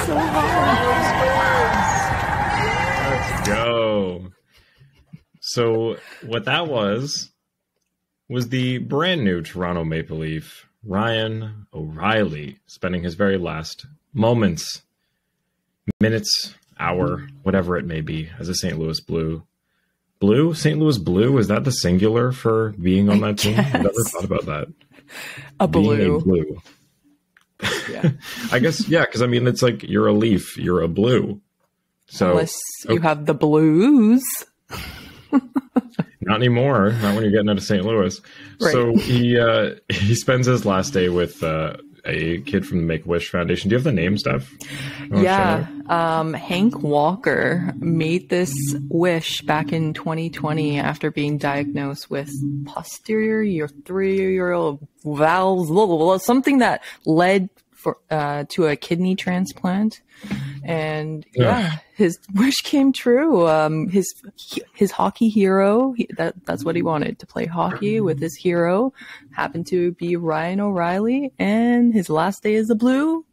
so hard. Let's go. So what that was the brand new Toronto Maple Leaf, Ryan O'Reilly, spending his very last moments, minutes, hour, whatever it may be, as a St. Louis Blue. Blue? St. Louis Blue? Is that the singular for being on that team? I've never thought about that. A blue. Being a blue. Yeah. I guess, yeah, because I mean, it's like you're a Leaf, you're a blue. So unless you have the Blues. Not anymore. Not when you're getting out of St. Louis. Right. So he spends his last day with a kid from the Make-A-Wish Foundation. Do you have the name, Steph? Yeah. Hank Walker made this wish back in 2020 after being diagnosed with posterior urethral valves, something that led to a kidney transplant. And his wish came true. His hockey hero, that's what he wanted, to play hockey with his hero, happened to be Ryan O'Reilly, and his last day is the Blue.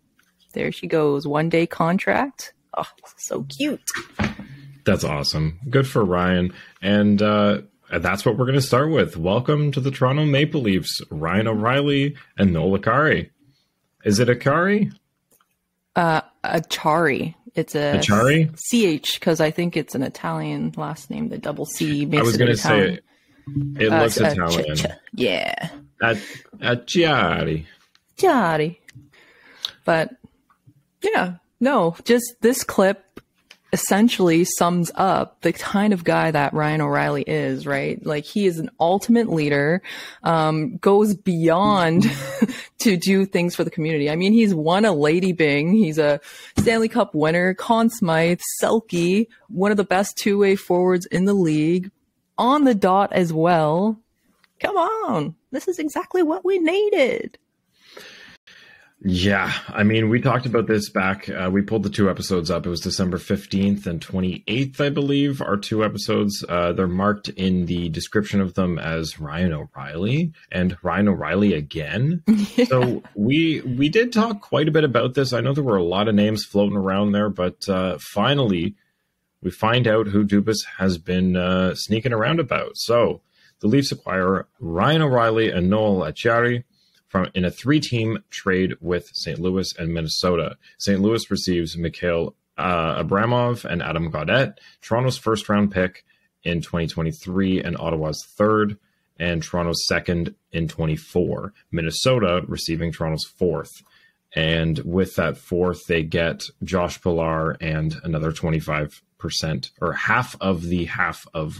There she goes, 1-day contract. Oh, so cute. That's awesome. Good for Ryan. And that's what we're going to start with. Welcome to the Toronto Maple Leafs, Ryan O'Reilly and Noel Acciari. Is it Acciari? Acciari. It's a Acciari? CH, because I think it's an Italian last name. The double C makes it I was going to say it looks Italian. Yeah. Acciari. Acciari. But yeah, no, just this clip essentially sums up the kind of guy that Ryan O'Reilly is, right? Like, he is an ultimate leader, goes beyond to do things for the community. I mean, he's won a Lady Byng. He's a Stanley Cup winner, Conn Smythe, Selke, one of the best two-way forwards in the league, on the dot as well. Come on. This is exactly what we needed. Yeah, I mean, we talked about this back. We pulled the 2 episodes up. It was December 15th and 28th, I believe, our 2 episodes. They're marked in the description of them as Ryan O'Reilly and Ryan O'Reilly again. Yeah. So we did talk quite a bit about this. I know there were a lot of names floating around there, but finally we find out who Dubas has been sneaking around about. So the Leafs acquire Ryan O'Reilly and Noel Acciari in a 3-team trade with St. Louis and Minnesota. St. Louis receives Mikhail Abramov and Adam Gaudette, Toronto's first-round pick in 2023 and Ottawa's third, and Toronto's second in 24. Minnesota receiving Toronto's fourth. And with that fourth, they get Josh Pilar and another 25%, or half of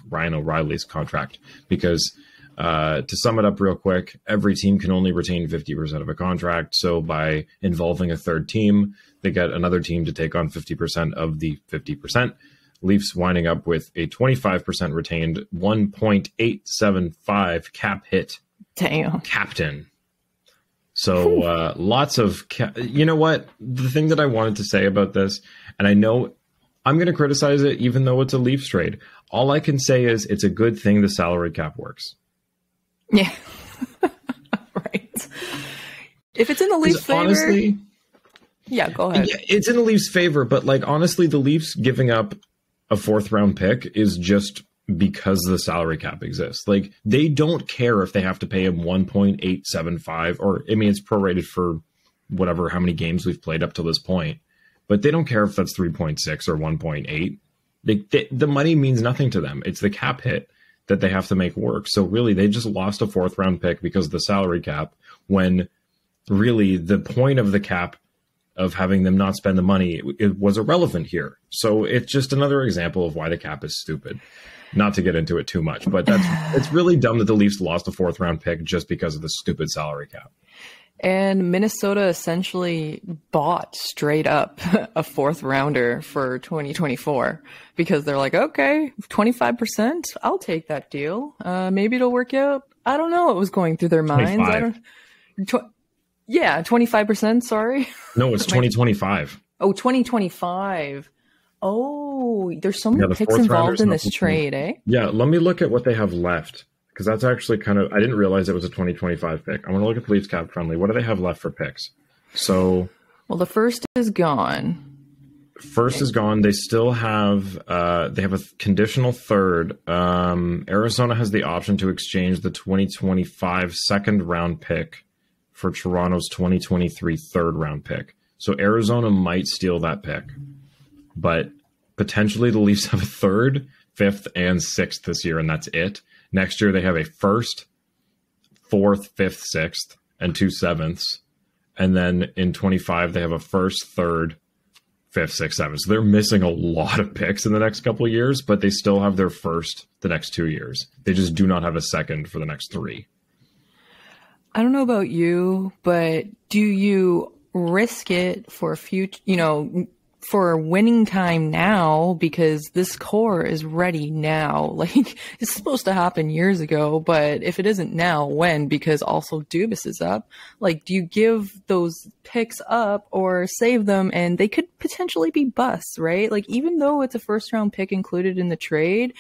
Ryan O'Reilly's contract, because to sum it up real quick, every team can only retain 50% of a contract. So by involving a third team, they get another team to take on 50% of the 50%. Leafs winding up with a 25% retained, 1.875 cap hit. Damn. Captain. So lots of... you know what? The thing that I wanted to say about this, and I know I'm going to criticize it even though it's a Leafs trade. All I can say is it's a good thing the salary cap works. Yeah. Right. If it's in the Leafs' favor... Honestly, yeah, go ahead. Yeah, it's in the Leafs' favor, but like honestly, the Leafs giving up a 4th-round pick is just because the salary cap exists. Like, they don't care if they have to pay him 1.875, or, I mean, it's prorated for whatever, how many games we've played up to this point, but they don't care if that's 3.6 or 1.8. The money means nothing to them. It's the cap hit that they have to make work. So really, they just lost a 4th-round pick because of the salary cap, when really the point of the cap of having them not spend the money, it was irrelevant here. So it's just another example of why the cap is stupid. Not to get into it too much, but it's really dumb that the Leafs lost a 4th-round pick just because of the stupid salary cap. And Minnesota essentially bought straight up a 4th-rounder for 2024 because they're like, okay, 25%, I'll take that deal. Maybe it'll work out. I don't know what was going through their minds. 25%, sorry. No, it's 2025. Oh, 2025. Oh, there's so many picks involved in this trade, eh? Yeah, let me look at what they have left, because that's actually kind of, I didn't realize it was a 2025 pick. I'm going to look at the Leafs cap friendly. What do they have left for picks? So, well, the first is gone. First is gone. They still have they have a conditional third. Arizona has the option to exchange the 2025 second round pick for Toronto's 2023 third round pick. So Arizona might steal that pick, but potentially the Leafs have a third, fifth, and sixth this year, and that's it. Next year they have a first, fourth, fifth, sixth, and 2 sevenths. And then in 25 they have a first, third, fifth, sixth, seventh. So they're missing a lot of picks in the next couple of years, but they still have their first the next 2 years. They just do not have a second for the next 3. I don't know about you, but do you risk it for future, for winning time now, because this core is ready now? Like, it's supposed to happen years ago, but if it isn't now, when? Because also Dubas is up. Like, do you give those picks up or save them, and they could potentially be busts, right? Like, even though it's a first round pick included in the trade,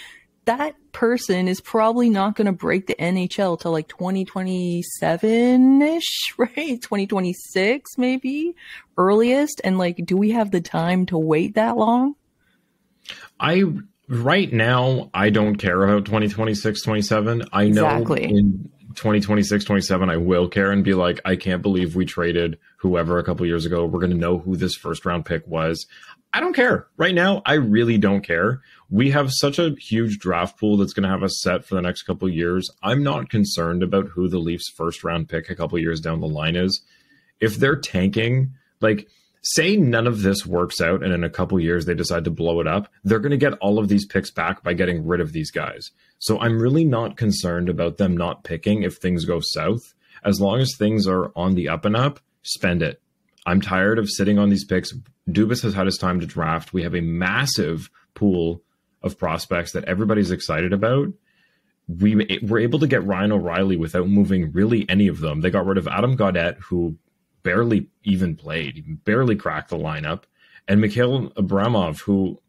that person is probably not going to break the NHL till like 2027-ish, right? 2026 maybe earliest. And like, do we have the time to wait that long? Right now, I don't care about 2026, 27. I know in 2026, 27, I will care and be like, I can't believe we traded whoever a couple years ago. We're going to know who this first round pick was. I don't care. Right now, I really don't care. We have such a huge draft pool that's going to have us set for the next couple of years. I'm not concerned about who the Leafs first round pick a couple of years down the line is. If they're tanking, like, say none of this works out and in a couple of years they decide to blow it up, they're going to get all of these picks back by getting rid of these guys. So I'm really not concerned about them not picking if things go south. As long as things are on the up and up, spend it. I'm tired of sitting on these picks. Dubas has had his time to draft. We have a massive pool of prospects that everybody's excited about. We were able to get Ryan O'Reilly without moving really any of them. They got rid of Adam Gaudette, who barely even played, he barely cracked the lineup, and Mikhail Abramov, who,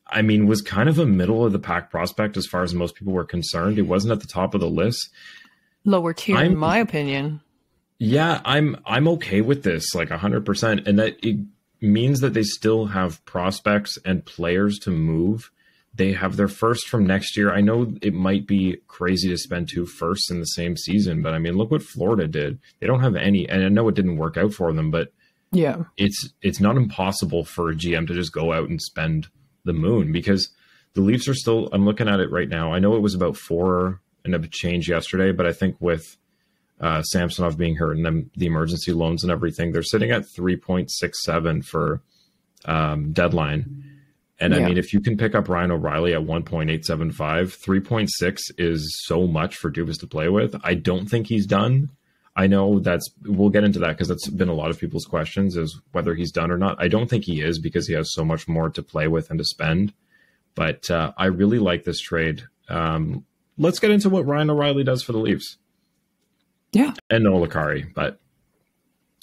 I mean, was kind of a middle of the pack prospect as far as most people were concerned. He wasn't at the top of the list. Lower tier, in my opinion. Yeah, I'm okay with this, like 100%, and that it means that they still have prospects and players to move. They have their first from next year. I know it might be crazy to spend 2 firsts in the same season, but I mean, look what Florida did. They don't have any, and I know it didn't work out for them, but yeah, it's not impossible for a GM to just go out and spend the moon, because the Leafs are still, I'm looking at it right now. I know it was about 4 and a change yesterday, but I think with Samsonov being hurt and then the emergency loans and everything, they're sitting at 3.67 for deadline. And I mean, if you can pick up Ryan O'Reilly at 1.875, 3.6 is so much for Dubas to play with. I don't think he's done. I know we'll get into that because that's been a lot of people's questions, is whether he's done or not. I don't think he is, because he has so much more to play with and to spend. But I really like this trade. Let's get into what Ryan O'Reilly does for the Leafs. Yeah. And Noah Licari. But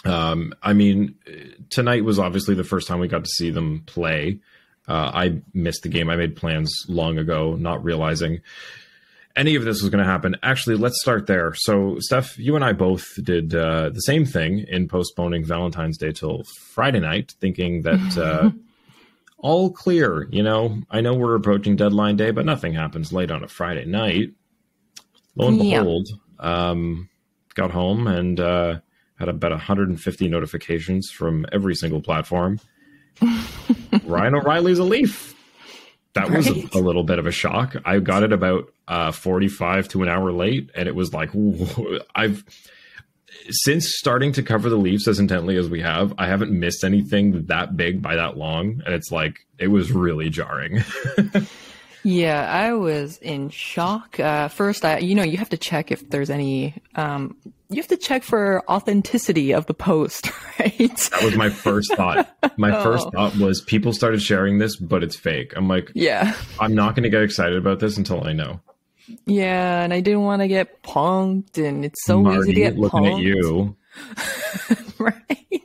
I mean, tonight was obviously the first time we got to see them play. I missed the game. I made plans long ago, not realizing any of this was going to happen. Actually, let's start there. So, Steph, you and I both did the same thing in postponing Valentine's Day till Friday night, thinking that all clear. I know we're approaching deadline day, but nothing happens late on a Friday night. Lo and behold, got home and had about 150 notifications from every single platform. Ryan O'Reilly's a Leaf. That was a little bit of a shock. I got it about 45 to an hour late, and it was like, I've since starting to cover the Leafs as intently as we have, I haven't missed anything that big by that long, and it's like, it was really jarring. Yeah, I was in shock. First, you have to check if there's any, you have to check for authenticity of the post, right? That was my first thought. My first thought was, people started sharing this, but it's fake. I'm like, yeah, I'm not going to get excited about this until I know. Yeah, and I didn't want to get punked, and it's so easy to get looking punked. At you. Right?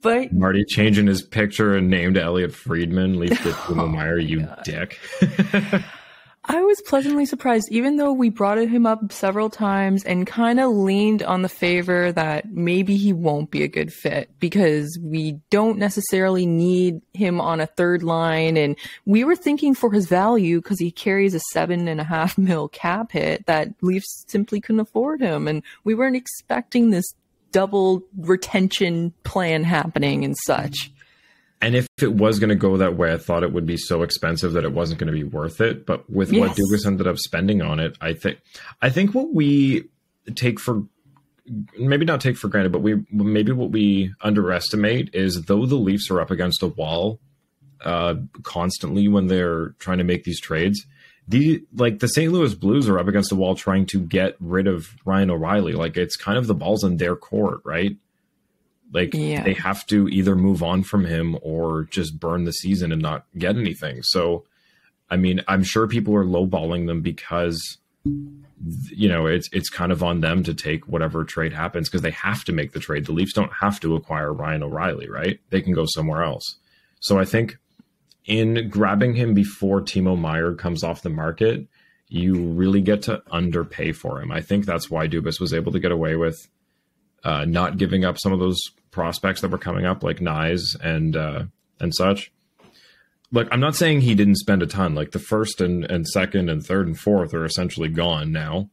But Marty changing his picture and named Elliot Friedman, Leaf Meyer, you dick. I was pleasantly surprised, even though we brought him up several times and kind of leaned on the favor that maybe he won't be a good fit because we don't necessarily need him on a third line. And we were thinking for his value because he carries a $7.5 million cap hit that Leafs simply couldn't afford him. And we weren't expecting this double retention plan happening and such. And if it was going to go that way, I thought it would be so expensive that it wasn't going to be worth it. But with what Dubas ended up spending on it, I think what we take for, maybe not take for granted, but what we underestimate is though the Leafs are up against a wall constantly when they're trying to make these trades, the St. Louis Blues are up against a wall trying to get rid of Ryan O'Reilly. Like, it's kind of the ball's in their court, right? They have to either move on from him or just burn the season and not get anything. So, I mean, I'm sure people are lowballing them because, you know, it's kind of on them to take whatever trade happens because they have to make the trade. The Leafs don't have to acquire Ryan O'Reilly, right? They can go somewhere else. So I think in grabbing him before Timo Meier comes off the market, you really get to underpay for him. I think that's why Dubas was able to get away with not giving up some of those prospects that were coming up, like Nyes and such. Look, I'm not saying he didn't spend a ton. Like the first and second and third and fourth are essentially gone now.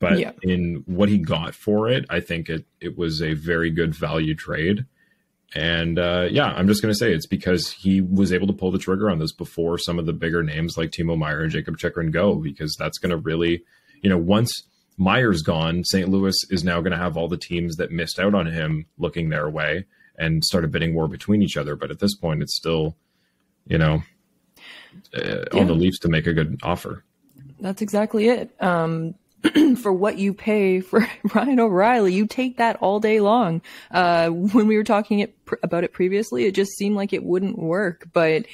But in what he got for it, I think it was a very good value trade. And I'm just going to say it's because he was able to pull the trigger on this before some of the bigger names like Timo Meier and Jacob Chychrun go, because that's going to really, you know, once Meier's gone, St. Louis is now going to have all the teams that missed out on him looking their way and start a bidding war between each other. But at this point, it's still, you know, on the Leafs to make a good offer. That's exactly it. For what you pay for Ryan O'Reilly, you take that all day long. When we were talking about it previously, it just seemed like it wouldn't work. But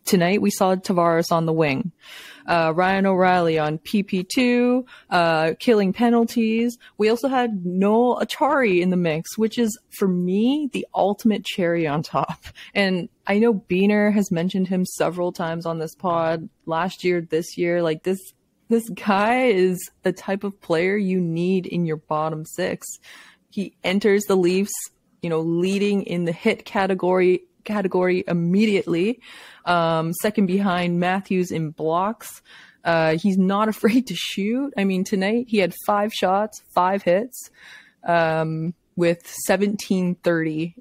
tonight we saw Tavares on the wing. Ryan O'Reilly on PP2, killing penalties. We also had Noel Acciari in the mix, which is, for me, the ultimate cherry on top. And I know Beaner has mentioned him several times on this pod last year, this year. Like, this guy is the type of player you need in your bottom six. He enters the Leafs, you know, leading in the hit category immediately, second behind Matthews in blocks. He's not afraid to shoot. I mean, tonight he had 5 shots, 5 hits, with 17-30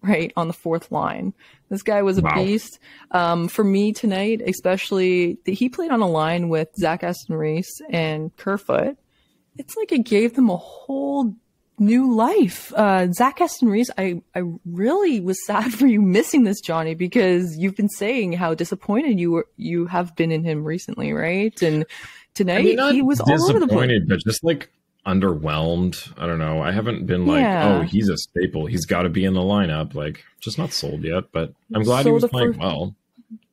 right on the fourth line. This guy was a beast. For me tonight, especially, he played on a line with Zach Aston-Reese and Kerfoot. It's like it gave them a whole new life. Zach Aston-Reese, I really was sad for you missing this, Johnny, because you've been saying how disappointed you have been in him recently, right? And tonight he was all over the place. But just like underwhelmed. I don't know. I haven't been like, oh, he's a staple. He's got to be in the lineup. Like, just not sold yet. But I'm glad he was playing well.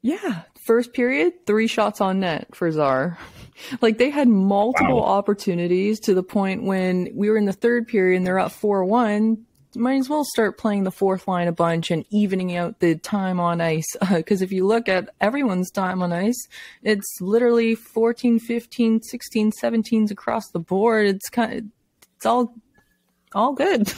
Yeah, first period, 3 shots on net for Czar. Like, they had multiple opportunities to the point when we were in the third period and they're up 4-1. Might as well start playing the fourth line a bunch and evening out the time on ice. Because if you look at everyone's time on ice, it's literally 14, 15, 16, 17s across the board. It's all good.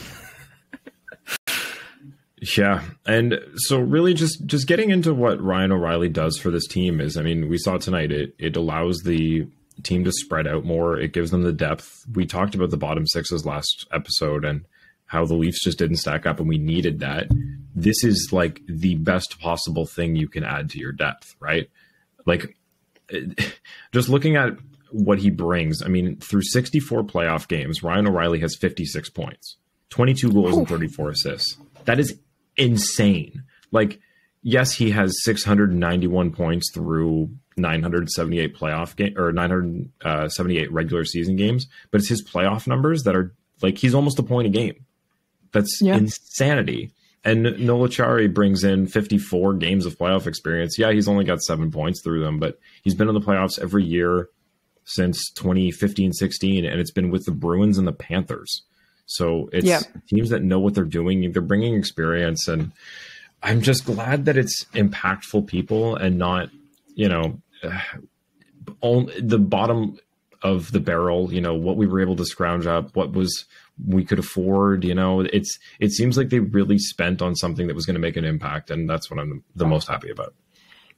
Yeah. And so really just getting into what Ryan O'Reilly does for this team is, I mean, we saw tonight, it allows the team to spread out more. It gives them the depth. We talked about the bottom sixes last episode and how the Leafs just didn't stack up and we needed that. This is like the best possible thing you can add to your depth, right? Like, just looking at what he brings, I mean, through 64 playoff games, Ryan O'Reilly has 56 points, 22 goals and 34 assists. That is insane. Like, yes, he has 691 points through 978 playoff game or 978 regular season games, but it's his playoff numbers that are like, he's almost a point a game. That's insanity. And Noel Acciari brings in 54 games of playoff experience. Yeah, he's only got 7 points through them, but he's been in the playoffs every year since 2015-16, and it's been with the Bruins and the Panthers. So it's teams that know what they're doing. They're bringing experience, and I'm just glad that it's impactful people and not, you know, the bottom of the barrel, you know, what we were able to scrounge up, we could afford, you know, it seems like they really spent on something that was going to make an impact. And that's what I'm the most happy about.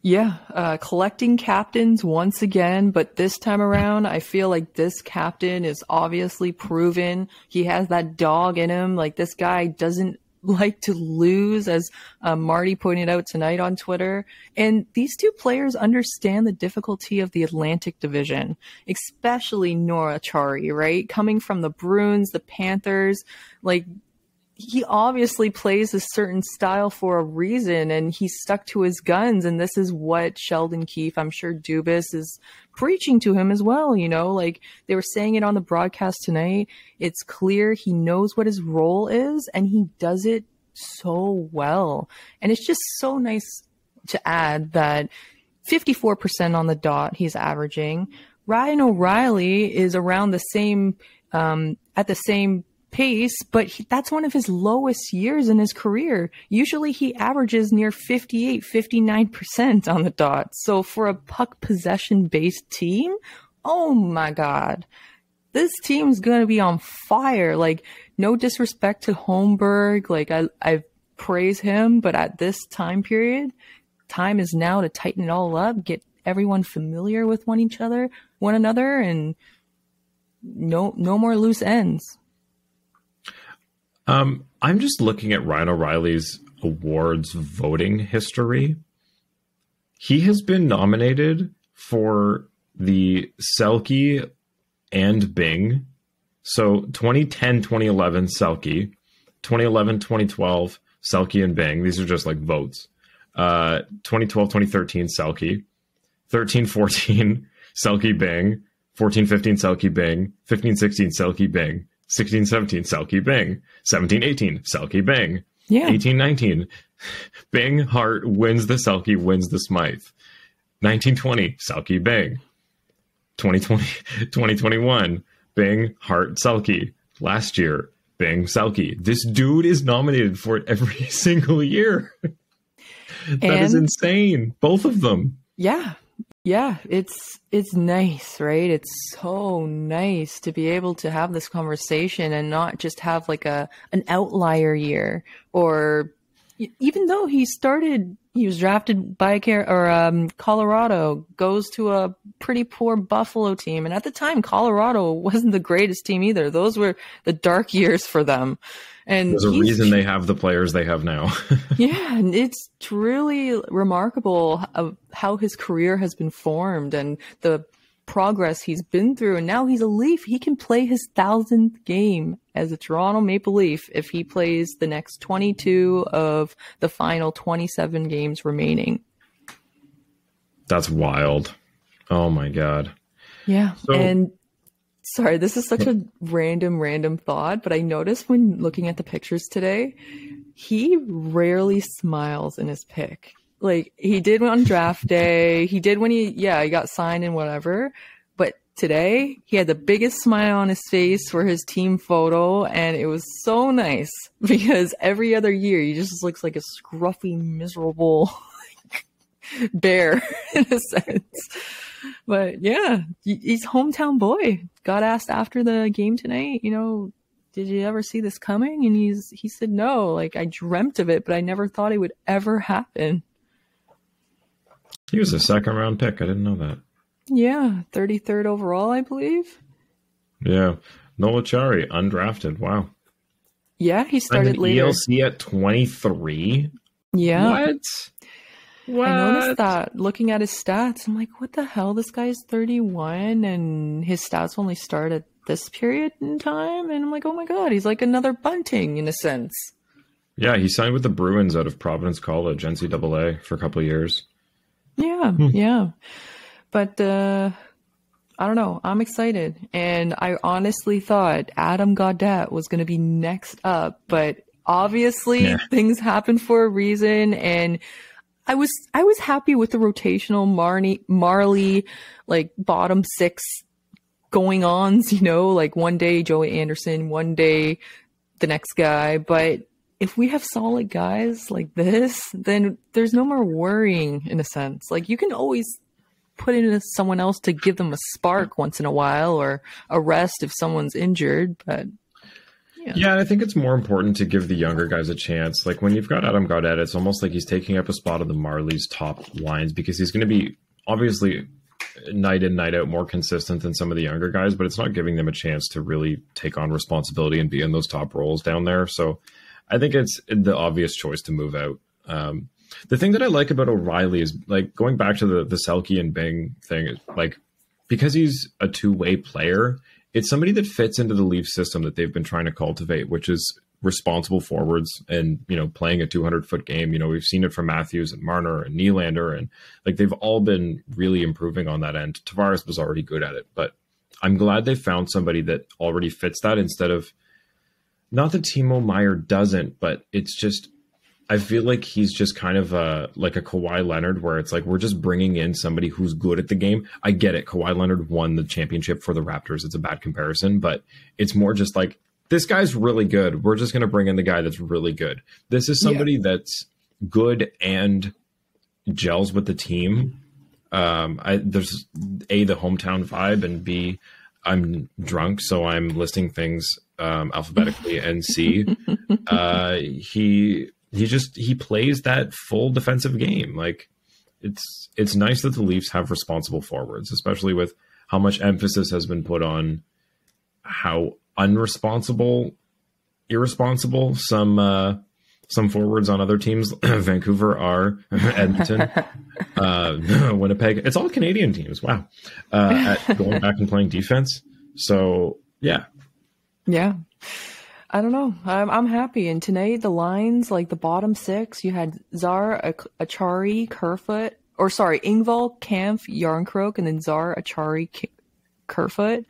Yeah, collecting captains once again, but this time around, I feel like this captain is obviously proven. He has that dog in him. Like, this guy doesn't like to lose, as Marty pointed out tonight on Twitter. And these two players understand the difficulty of the Atlantic Division, especially Nora Chari, right? Coming from the Bruins, the Panthers, like, he obviously plays a certain style for a reason, and he's stuck to his guns. And this is what Sheldon Keefe, I'm sure Dubas, is preaching to him as well. You know, like they were saying it on the broadcast tonight. It's clear he knows what his role is, and he does it so well. And it's just so nice to add that 54% on the dot he's averaging. Ryan O'Reilly is around the same, at the same pace, but that's one of his lowest years in his career. Usually he averages near 58, 59% on the dot. So for a puck possession based team, oh my God, this team's going to be on fire. Like, no disrespect to Holmberg. Like, I praise him, but at this time period, time is now to tighten it all up, get everyone familiar with one another, and no more loose ends. I'm just looking at Ryan O'Reilly's awards voting history. He has been nominated for the Selke and Bing. So 2010, 2011, Selke. 2011, 2012, Selke and Bing. These are just like votes. 2012, 2013, Selke. 13, 14, Selke, Bing. 14, 15, Selke, Bing. 15, 16, Selke, Bing. 16, 17, Selke, Bing. 17, 18, Selke, Bing. Yeah. 18, 19, Bing, Hart wins the Selke, wins the Smythe. 19, 20, Selke, Bing. 2020, 2021, Bing, Hart, Selke. Last year, Bing, Selke. This dude is nominated for it every single year. That is insane. Both of them. Yeah. Yeah, it's nice, right? It's so nice to be able to have this conversation and not just have like an outlier year. Or even though he was drafted by Colorado, goes to a pretty poor Buffalo team. And at the time, Colorado wasn't the greatest team either. Those were the dark years for them. And there's a reason they have the players they have now. Yeah, and it's truly remarkable of how his career has been formed and the progress he's been through. And now he's a Leaf. He can play his 1,000th game as a Toronto Maple Leaf if he plays the next 22 of the final 27 games remaining. That's wild. Oh my God. Yeah. And sorry, this is such a random thought, but I noticed when looking at the pictures today, he rarely smiles in his pic. Like, he did on draft day, he did when he got signed and whatever, but today he had the biggest smile on his face for his team photo, and it was so nice because every other year he just looks like a scruffy, miserable bear in a sense. But yeah, he's hometown boy. Got asked after the game tonight, you know, did you ever see this coming? And he said no. Like, I dreamt of it, but I never thought it would ever happen. He was a second round pick. I didn't know that. Yeah, 33rd overall, I believe. Yeah, Noah Chari, undrafted. Wow. Yeah, he started later. ELC at 23. Yeah. What? I noticed that looking at his stats. I'm like, what the hell? This guy's 31 and his stats only start at this period in time. And I'm like, oh my God, he's like another Bunting in a sense. Yeah, he signed with the Bruins out of Providence College, NCAA, for a couple of years. Yeah, yeah. But I don't know. I'm excited. And I honestly thought Adam Gaudette was going to be next up. But obviously things happen for a reason. And I was happy with the rotational Marley, like bottom six going ons, you know, like one day Joey Anderson, one day the next guy. But if we have solid guys like this, then there's no more worrying in a sense. Like, you can always put in someone else to give them a spark once in a while, or a rest if someone's injured. But yeah, I think it's more important to give the younger guys a chance. Like when you've got Adam Gaudette, it's almost like he's taking up a spot of the Marlies' top lines, because he's going to be obviously night in, night out more consistent than some of the younger guys, but it's not giving them a chance to really take on responsibility and be in those top roles down there. So I think it's the obvious choice to move out. The thing that I like about O'Reilly is, like, going back to the Selke and Bing thing, like, because he's a two-way player, it's somebody that fits into the Leafs system that they've been trying to cultivate, which is responsible forwards and, you know, playing a 200-foot game. You know, we've seen it from Matthews and Marner and Nylander, and like they've all been really improving on that end. Tavares was already good at it, but I'm glad they found somebody that already fits that, instead of, not that Timo Meier doesn't, but it's just, I feel like he's just kind of like a Kawhi Leonard, where it's like, we're just bringing in somebody who's good at the game. I get it. Kawhi Leonard won the championship for the Raptors. It's a bad comparison, but it's more just like, this guy's really good. We're just going to bring in the guy that's really good. This is somebody that's good and gels with the team. There's A, the hometown vibe, and B, I'm drunk, so I'm listing things alphabetically, and C, he plays that full defensive game. Like, it's nice that the Leafs have responsible forwards, especially with how much emphasis has been put on how irresponsible some forwards on other teams, Vancouver are, Edmonton, Winnipeg. It's all Canadian teams. Wow. At going back and playing defense. So yeah. Yeah. I don't know. I'm happy. And tonight, the lines, like the bottom six, you had Zar, Achari, Kerfoot, Engvall, Kampf, Yarncroke, and then Zar, Achari, Kerfoot.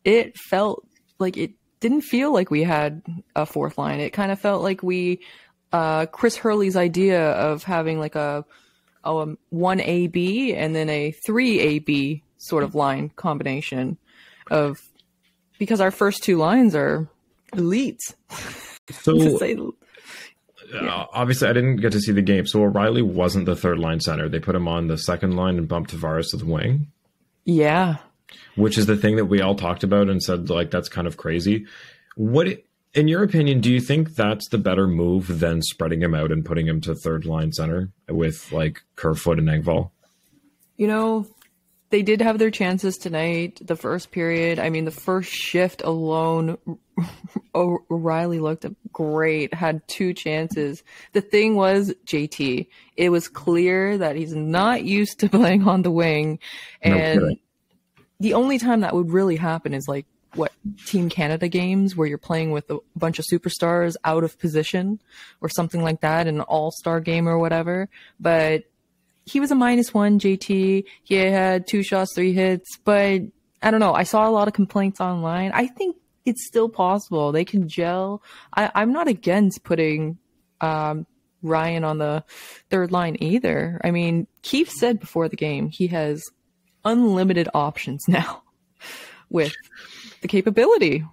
It felt like, it didn't feel like we had a fourth line. It kind of felt like Chris Hurley's idea of having like a 1AB and then a 3AB sort of line combination because our first two lines are elite. So obviously I didn't get to see the game. So O'Reilly wasn't the third line center. They put him on the second line and bumped Tavares to the wing. Yeah. Which is the thing that we all talked about and said, like, that's kind of crazy. In your opinion, do you think that's the better move than spreading him out and putting him to third line center with like Kerfoot and Engvall? You know, they did have their chances tonight. The first period, I mean, the first shift alone, O'Reilly looked great, had two chances. The thing was, JT, it was clear that he's not used to playing on the wing. And the only time that would really happen is like, Team Canada games where you're playing with a bunch of superstars out of position or something like that, in an all-star game or whatever. But he was a -1, JT. He had 2 shots, 3 hits, but I don't know. I saw a lot of complaints online. I think it's still possible. They can gel. I'm not against putting Ryan on the third line either. I mean, Keefe said before the game he has unlimited options now with the capability.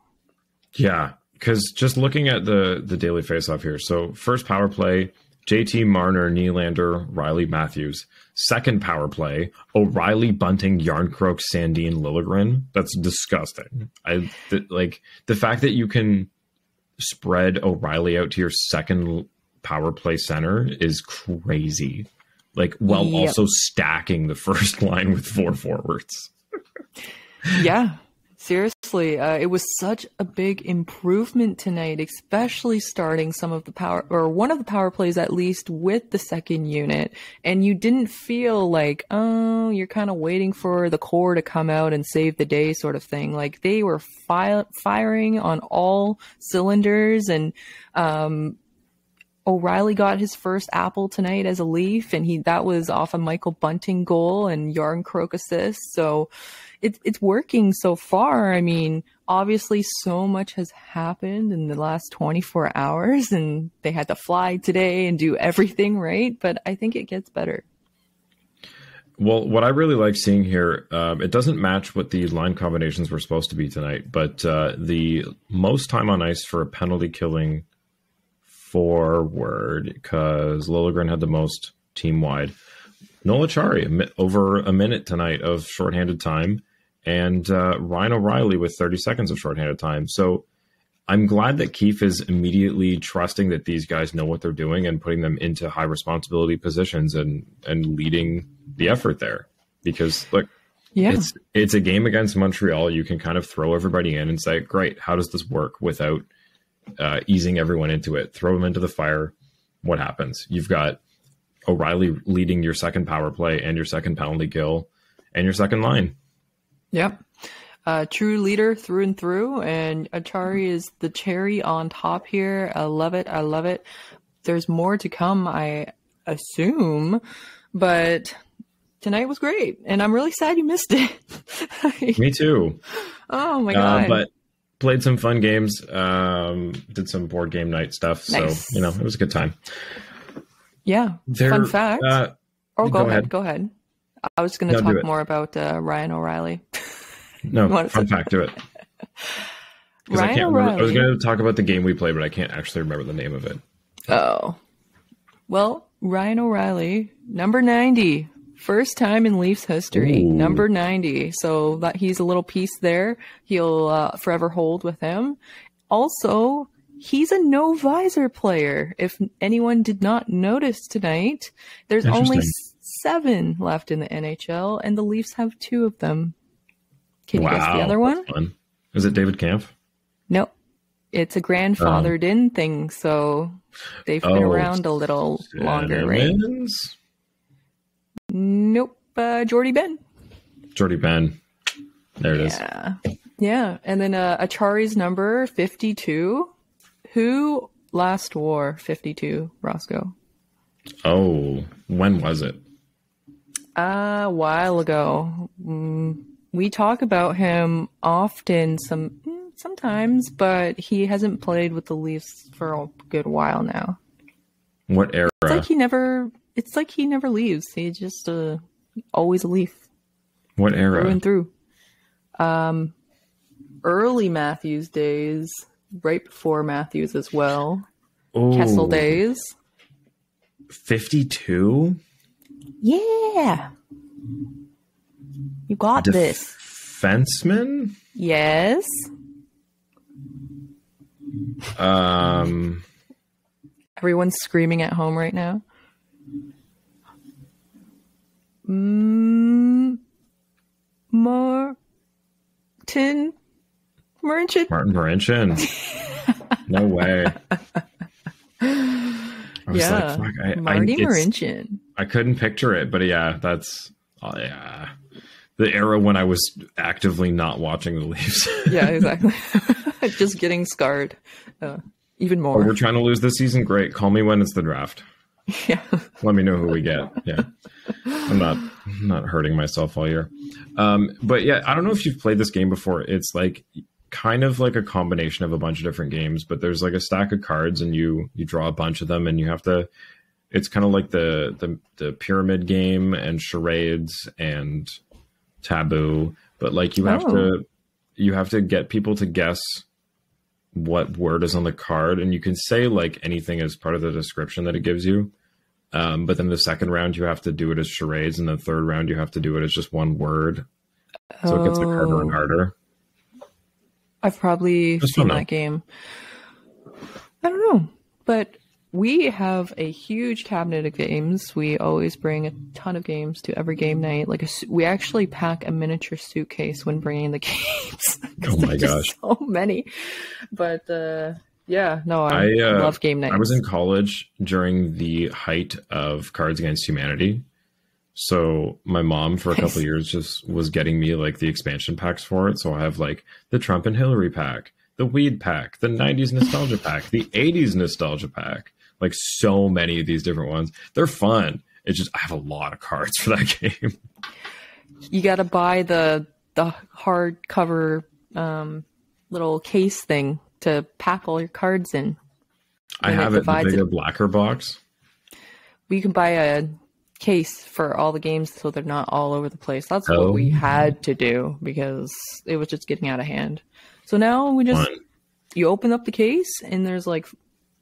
Yeah, because just looking at the daily faceoff here. So first power play, JT, Marner, Nylander, Riley, Matthews. Second power play, O'Reilly, Bunting, Yarncroke, Sandin, Liljegren. That's disgusting. Like the fact that you can spread O'Reilly out to your second power play center is crazy. Like, while also stacking the first line with 4 forwards. Yeah. Seriously, it was such a big improvement tonight, especially starting some of the power, or one of the power plays at least, with the second unit. And you didn't feel like, oh, you're kind of waiting for the core to come out and save the day sort of thing. Like, they were firing on all cylinders. And O'Reilly got his first apple tonight as a Leaf, and that was off a Michael Bunting goal and Yarncroke assist. So it's working so far. I mean, obviously so much has happened in the last 24 hours, and they had to fly today and do everything right, but I think it gets better. Well, what I really like seeing here, it doesn't match what the line combinations were supposed to be tonight, but the most time on ice for a penalty killing forward, because Liljegren had the most team wide, Noel Achari, over a minute tonight of shorthanded time, and Ryan O'Reilly with 30 seconds of shorthanded time. So I'm glad that Keefe is immediately trusting that these guys know what they're doing and putting them into high responsibility positions and leading the effort there. Because look, it's a game against Montreal. You can kind of throw everybody in and say, great, how does this work without easing everyone into it? Throw them into the fire. What happens? You've got O'Reilly leading your second power play and your second penalty kill and your second line. Yep. True leader through and through, and Achari is the cherry on top here. I love it. I love it. There's more to come, I assume, but tonight was great, and I'm really sad you missed it. Me too. Oh my God. But played some fun games, did some board game night stuff. Nice. So, it was a good time. Yeah. Fun fact. Go ahead. Go ahead. I was going to talk more about Ryan O'Reilly. No, fun fact, do it. Ryan O'Reilly. I was going to talk about the game we played, but I can't actually remember the name of it. Oh. Well, Ryan O'Reilly, number 90. First time in Leafs history, Ooh. Number 90. So that he's a little piece there. He'll forever hold with him. Also, he's a no visor player. If anyone did not notice tonight, there's only 7 left in the NHL, and the Leafs have 2 of them. Can you guess the other one? Fun. Is it David Kampf? No. It's a grandfathered in thing, so they've been around a little longer, right? Nope. Jordy Ben. Jordy Ben. There it is. Yeah. And then Achari's number 52. Who last wore 52, Roscoe? Oh, when was it? A while ago. We talk about him often sometimes, but he hasn't played with the Leafs for a good while now. What era? It's like he never leaves. He's just always a Leaf. What era? Through and through. Early Matthews days, right before Matthews as well. Ooh. Kessel days. 52? Yeah. You got this. Defenseman? Yes. Everyone's screaming at home right now. Martin Marincin? Martin Marincin. No way. I was like, fuck, Marty Marincin. I couldn't picture it, but yeah, that's the era when I was actively not watching the Leafs. Yeah, exactly. Just getting scarred even more. We're trying to lose this season. Great. Call me when it's the draft. Yeah. Let me know who we get. Yeah. I'm not hurting myself all year. But yeah, I don't know if you've played this game before. It's like kind of like a combination of a bunch of different games, but there's like a stack of cards and you draw a bunch of them and you have to, it's kind of like the pyramid game and charades and taboo, but like you have to get people to guess what word is on the card, and you can say like anything as part of the description that it gives you. But then the second round you have to do it as charades, and the third round you have to do it as just one word. So it gets like harder and harder. I've probably seen that game. I don't know, but we have a huge cabinet of games. We always bring a ton of games to every game night. We actually pack a miniature suitcase when bringing the games. Oh my gosh, so many. But I love game nights. I was in college during the height of Cards Against Humanity. So my mom for a couple of years just was getting me like the expansion packs for it. So I have like the Trump and Hillary pack, the Weed pack, the 90s nostalgia pack, the 80s nostalgia pack. Like so many of these different ones. They're fun. It's just I have a lot of cards for that game. You got to buy the hardcover little case thing to pack all your cards in. I have it, the bigger, blacker box. We can buy a case for all the games so they're not all over the place. That's what we had to do because it was just getting out of hand. So now you open up the case and there's like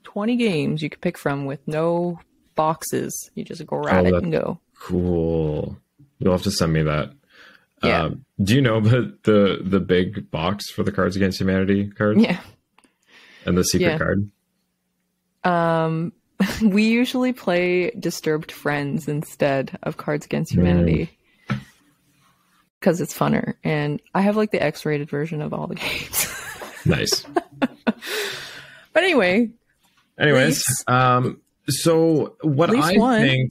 20 games you could pick from with no boxes. You just grab it and go. Cool. You'll have to send me that. Yeah. Do you know about the big box for the Cards Against Humanity cards? Yeah. And the secret card? We usually play Disturbed Friends instead of Cards Against Humanity. Because it's funner. And I have like the X-rated version of all the games. Nice. But anyways, so what Leafs I won. think...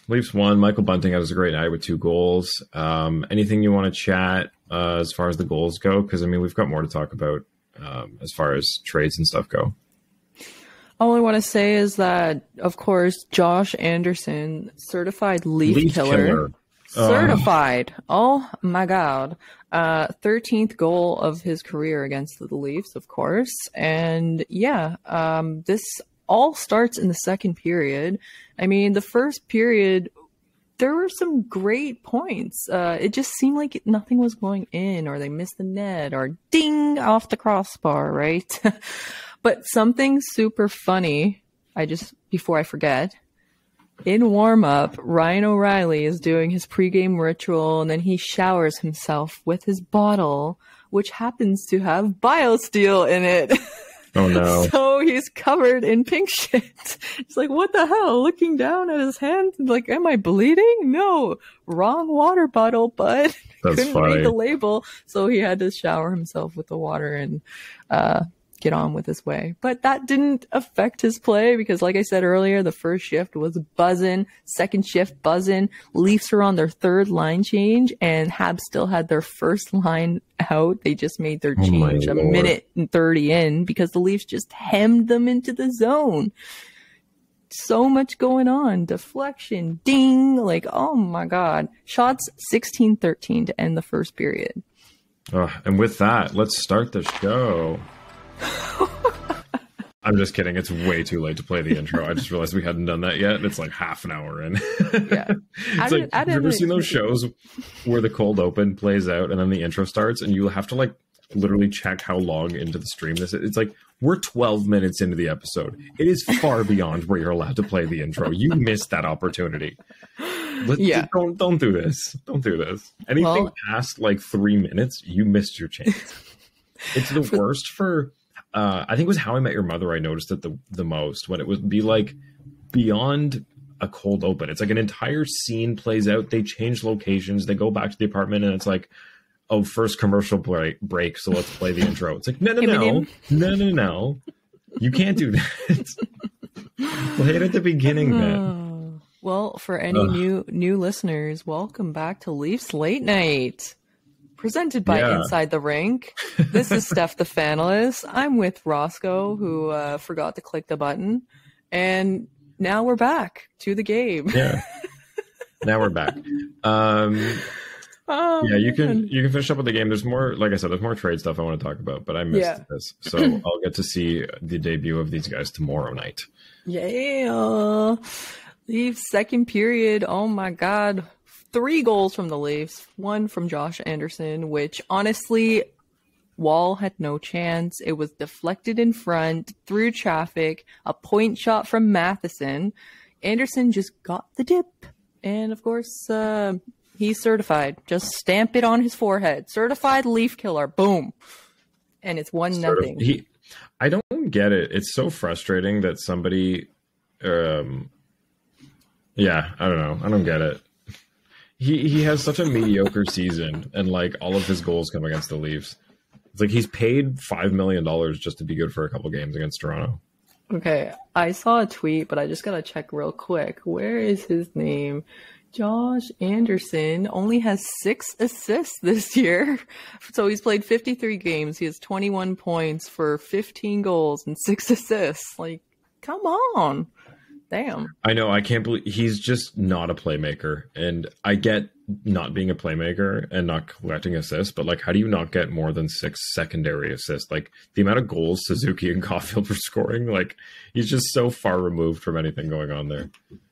Leafs won. Michael Bunting has a great night with 2 goals. Anything you want to chat as far as the goals go? Because, I mean, we've got more to talk about as far as trades and stuff go. All I want to say is that, of course, Josh Anderson, certified Leaf killer. Certified. Oh, my God. 13th goal of his career against the Leafs, of course. And, this all starts in the second period. I mean, the first period, there were some great points. It just seemed like nothing was going in, or they missed the net, or ding off the crossbar, right? But something super funny, before I forget, in warm-up, Ryan O'Reilly is doing his pregame ritual, and then he showers himself with his bottle, which happens to have BioSteel in it. Oh no. So he's covered in pink shit. He's like, what the hell? Looking down at his hands, like, am I bleeding? No, wrong water bottle, but couldn't read the label. So he had to shower himself with the water and get on with his way. But that didn't affect his play because, like I said earlier, the first shift was buzzing, second shift buzzing. Leafs are on their third line change, and Habs still had their first line out. They just made their change a minute and 30 in because the Leafs just hemmed them into the zone. So much going on. Deflection, ding, like, oh my God. Shots 16-13 to end the first period. And with that, let's start the show. I'm just kidding. It's way too late to play the intro. I just realized we hadn't done that yet. It's like half an hour in. Yeah. It's like, have you ever seen those shows where the cold open plays out and then the intro starts and you have to like literally check how long into the stream this is? It's like, we're 12 minutes into the episode. It is far beyond where you're allowed to play the intro. You missed that opportunity. Don't do this. Don't do this. Anything past like 3 minutes, you missed your chance. It's the worst for... I think it was How I Met Your Mother. I noticed it the most when it would be like beyond a cold open. It's like an entire scene plays out. They change locations. They go back to the apartment, and it's like, oh, first commercial break. So let's play the intro. It's like no. You can't do that. Play it at the beginning, then. Well, for any new listeners, welcome back to Leafs Late Night. Presented by Inside the Rink. This is Steph the Fanalyst. I'm with Roscoe, who forgot to click the button. And now we're back to the game. Yeah. Now we're back. You can finish up with the game. There's more, like I said, there's more trade stuff I want to talk about, but I missed this. So I'll get to see the debut of these guys tomorrow night. Yeah. Leafs second period. Oh my God. 3 goals from the Leafs, 1 from Josh Anderson, which honestly, Wall had no chance. It was deflected in front, through traffic, a point shot from Matheson. Anderson just got the dip. And of course, he's certified. Just stamp it on his forehead. Certified Leaf killer. Boom. And it's 1-0. I don't get it. It's so frustrating that somebody... I don't know. I don't get it. He has such a mediocre season, and like all of his goals come against the Leafs. It's like he's paid $5 million just to be good for a couple games against Toronto. Okay, I saw a tweet, but I just gotta check real quick. Where is his name? Josh Anderson only has 6 assists this year. So he's played 53 games. He has 21 points for 15 goals and 6 assists. Like, come on. Damn. I know. I can't believe he's just not a playmaker. And I get not being a playmaker and not collecting assists, but like, how do you not get more than 6 secondary assists? Like the amount of goals Suzuki and Caulfield were scoring, like he's just so far removed from anything going on there.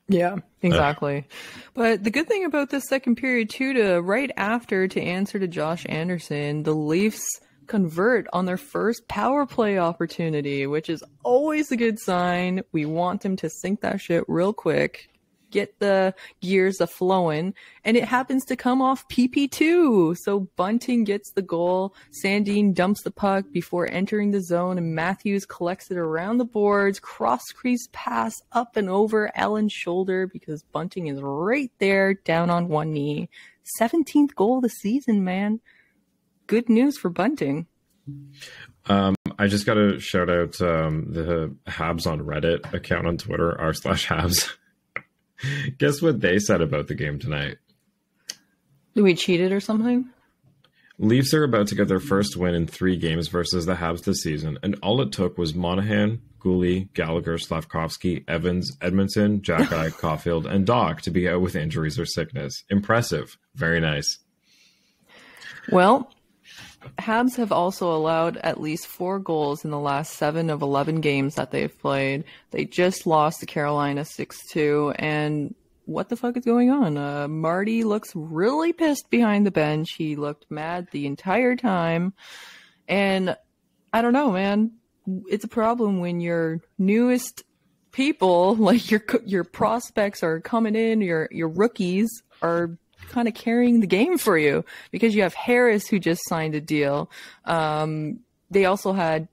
Yeah, exactly. But the good thing about this second period too, right after to answer to Josh Anderson, the Leafs convert on their first power play opportunity, which is always a good sign. We want them to sink that shit real quick, get the gears a-flowing, and it happens to come off PP2. So Bunting gets the goal, Sandin dumps the puck before entering the zone, and Matthews collects it around the boards, cross-crease pass up and over Allen's shoulder because Bunting is right there, down on one knee. 17th goal of the season, man. Good news for Bunting. I just got to shout out the Habs on Reddit account on Twitter, r/Habs. Guess what they said about the game tonight? We cheated or something? Leafs are about to get their first win in 3 games versus the Habs this season, and all it took was Monahan, Gooley, Gallagher, Slavkovsky, Evans, Edmondson, Jackeye, Caulfield, and Doc to be out with injuries or sickness. Impressive. Very nice. Well, Habs have also allowed at least 4 goals in the last 7 of 11 games that they've played. They just lost to Carolina 6-2, and what the fuck is going on? Marty looks really pissed behind the bench. He looked mad the entire time, and I don't know, man. It's a problem when your newest people, like your prospects, are coming in, your rookies are kind of carrying the game for you, because you have Harris, who just signed a deal. They also had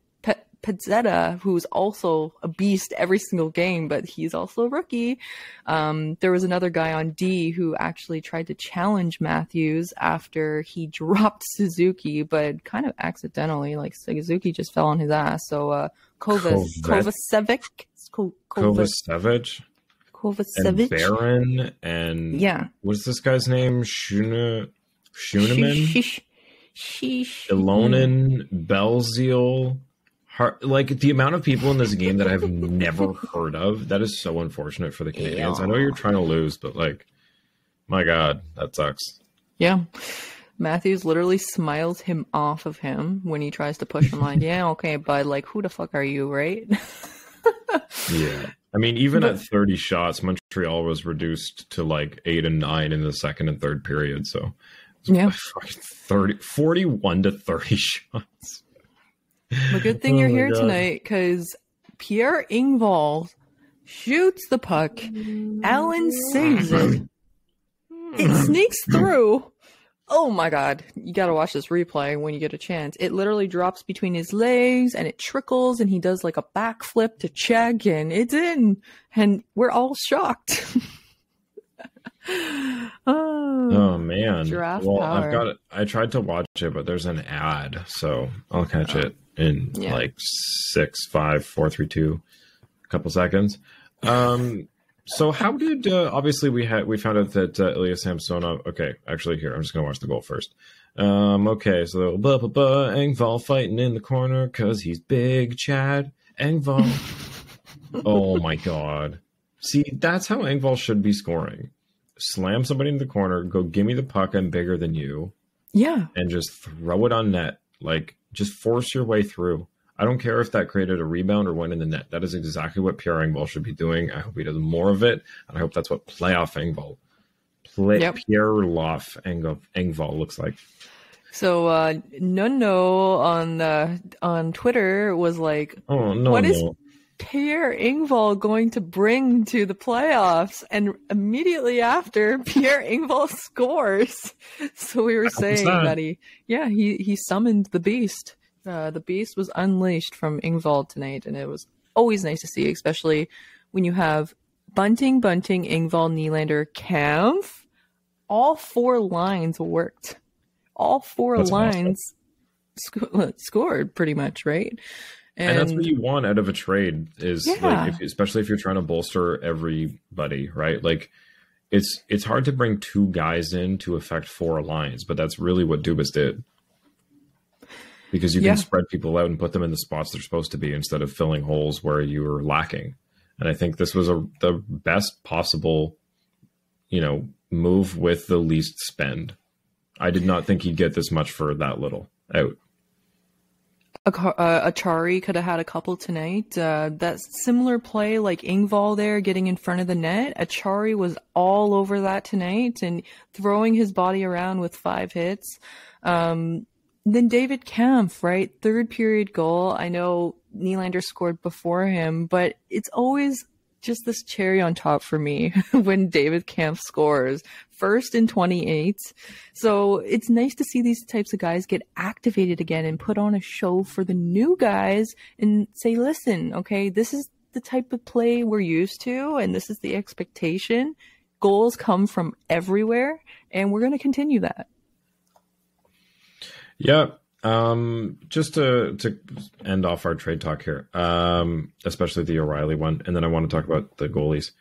Pezzetta, who's also a beast every single game, but he's also a rookie. There was another guy on D who actually tried to challenge Matthews after he dropped Suzuki, but kind of accidentally. Like, Suzuki just fell on his ass. So Kovacevic. And Barron, and what's this guy's name? Schuneman? Ilonen, Belzil. Like, the amount of people in this game that I've never heard of, that is so unfortunate for the Canadiens. I know you're trying to lose, but, like, my God, that sucks. Yeah. Matthews literally smiles him off of him when he tries to push him, like, yeah, okay, but, like, who the fuck are you, right? Yeah. I mean, even at 30 shots, Montreal was reduced to like 8 and 9 in the second and third period. So, yeah, 41 to 30 shots. Well, good thing you're here tonight, because Pierre Engvall shoots the puck. Allen saves it. It sneaks through. Oh my God. You got to watch this replay when you get a chance. It literally drops between his legs and it trickles, and he does like a backflip to check, and it's in. And we're all shocked. Oh man. Giraffe well, power. I tried to watch it, but there's an ad, so I'll catch it in like 6, 5, 4, 3, 2, a couple seconds. So how did obviously we found out that Ilya Samsonov. Okay, actually here I'm just gonna watch the goal first. Okay, so Engvall fighting in the corner because he's big, Chad Engvall. Oh my God! See, that's how Engvall should be scoring. Slam somebody in the corner, go give me the puck. I'm bigger than you. Yeah, and just throw it on net. Like, just force your way through. I don't care if that created a rebound or went in the net. That is exactly what Pierre Engvall should be doing. I hope he does more of it, and I hope that's what playoff Engvall, Pierre Loff Engvall looks like. So Nuno on Twitter was like, "Oh no, what is Pierre Engvall going to bring to the playoffs?" And immediately after, Pierre Engvall scores. So we were saying that he summoned the beast. The beast was unleashed from Engvall tonight, and it was always nice to see, especially when you have Bunting, Engvall, Nylander, Kampf. All 4 lines worked. All 4 lines scored pretty much, right? And that's what you want out of a trade is, like, especially if you're trying to bolster everybody, right? Like, it's hard to bring 2 guys in to affect 4 lines, but that's really what Dubas did. Because you can spread people out and put them in the spots they're supposed to be instead of filling holes where you were lacking. And I think this was the best possible, move with the least spend. I did not think he'd get this much for that little out. Achari could have had a couple tonight. That similar play, like Engvall there getting in front of the net. Achari was all over that tonight and throwing his body around with 5 hits. then David Kampf, right? Third period goal. I know Nylander scored before him, but it's always just this cherry on top for me when David Kampf scores first in 28. So it's nice to see these types of guys get activated again and put on a show for the new guys and say, listen, okay, this is the type of play we're used to, and this is the expectation. Goals come from everywhere, and we're going to continue that. Yeah. Just to end off our trade talk here, especially the O'Reilly one, and then I want to talk about the goalies.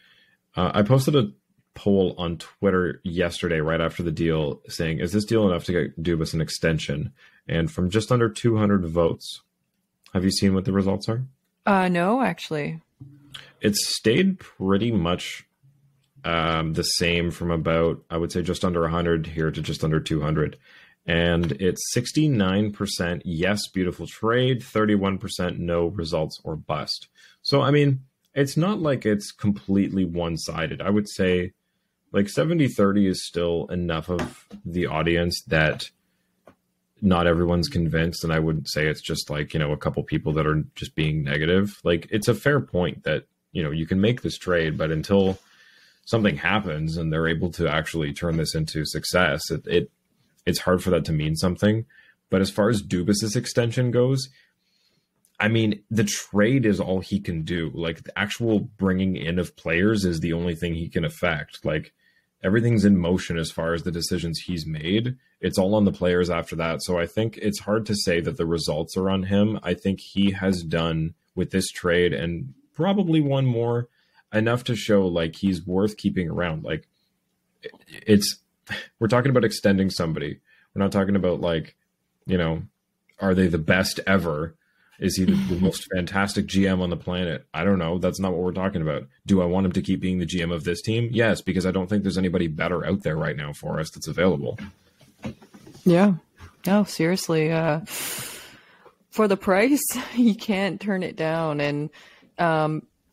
I posted a poll on Twitter yesterday, right after the deal, saying, is this deal enough to get Dubas an extension? And from just under 200 votes, have you seen what the results are? No, actually. It's stayed pretty much the same from about, I would say, just under 100 here to just under 200. And it's 69% yes, beautiful trade, 31% no, results or bust. So, I mean, it's not like it's completely one-sided. I would say like 70-30 is still enough of the audience that not everyone's convinced. And I wouldn't say it's just like, a couple people that are just being negative. Like, it's a fair point that, you can make this trade, but until something happens and they're able to actually turn this into success, it's hard for that to mean something. But as far as Dubas's extension goes, I mean, the trade is all he can do. Like, the actual bringing in of players is the only thing he can affect. Like, everything's in motion as far as the decisions he's made. It's all on the players after that. So I think it's hard to say that the results are on him. I think he has done with this trade, and probably one more, enough to show like he's worth keeping around. Like, we're talking about extending somebody. We're not talking about like, are they the best ever? Is he the most fantastic GM on the planet? I don't know. That's not what we're talking about. Do I want him to keep being the GM of this team? Yes, because I don't think there's anybody better out there right now for us that's available. Yeah. No, seriously. For the price, you can't turn it down. And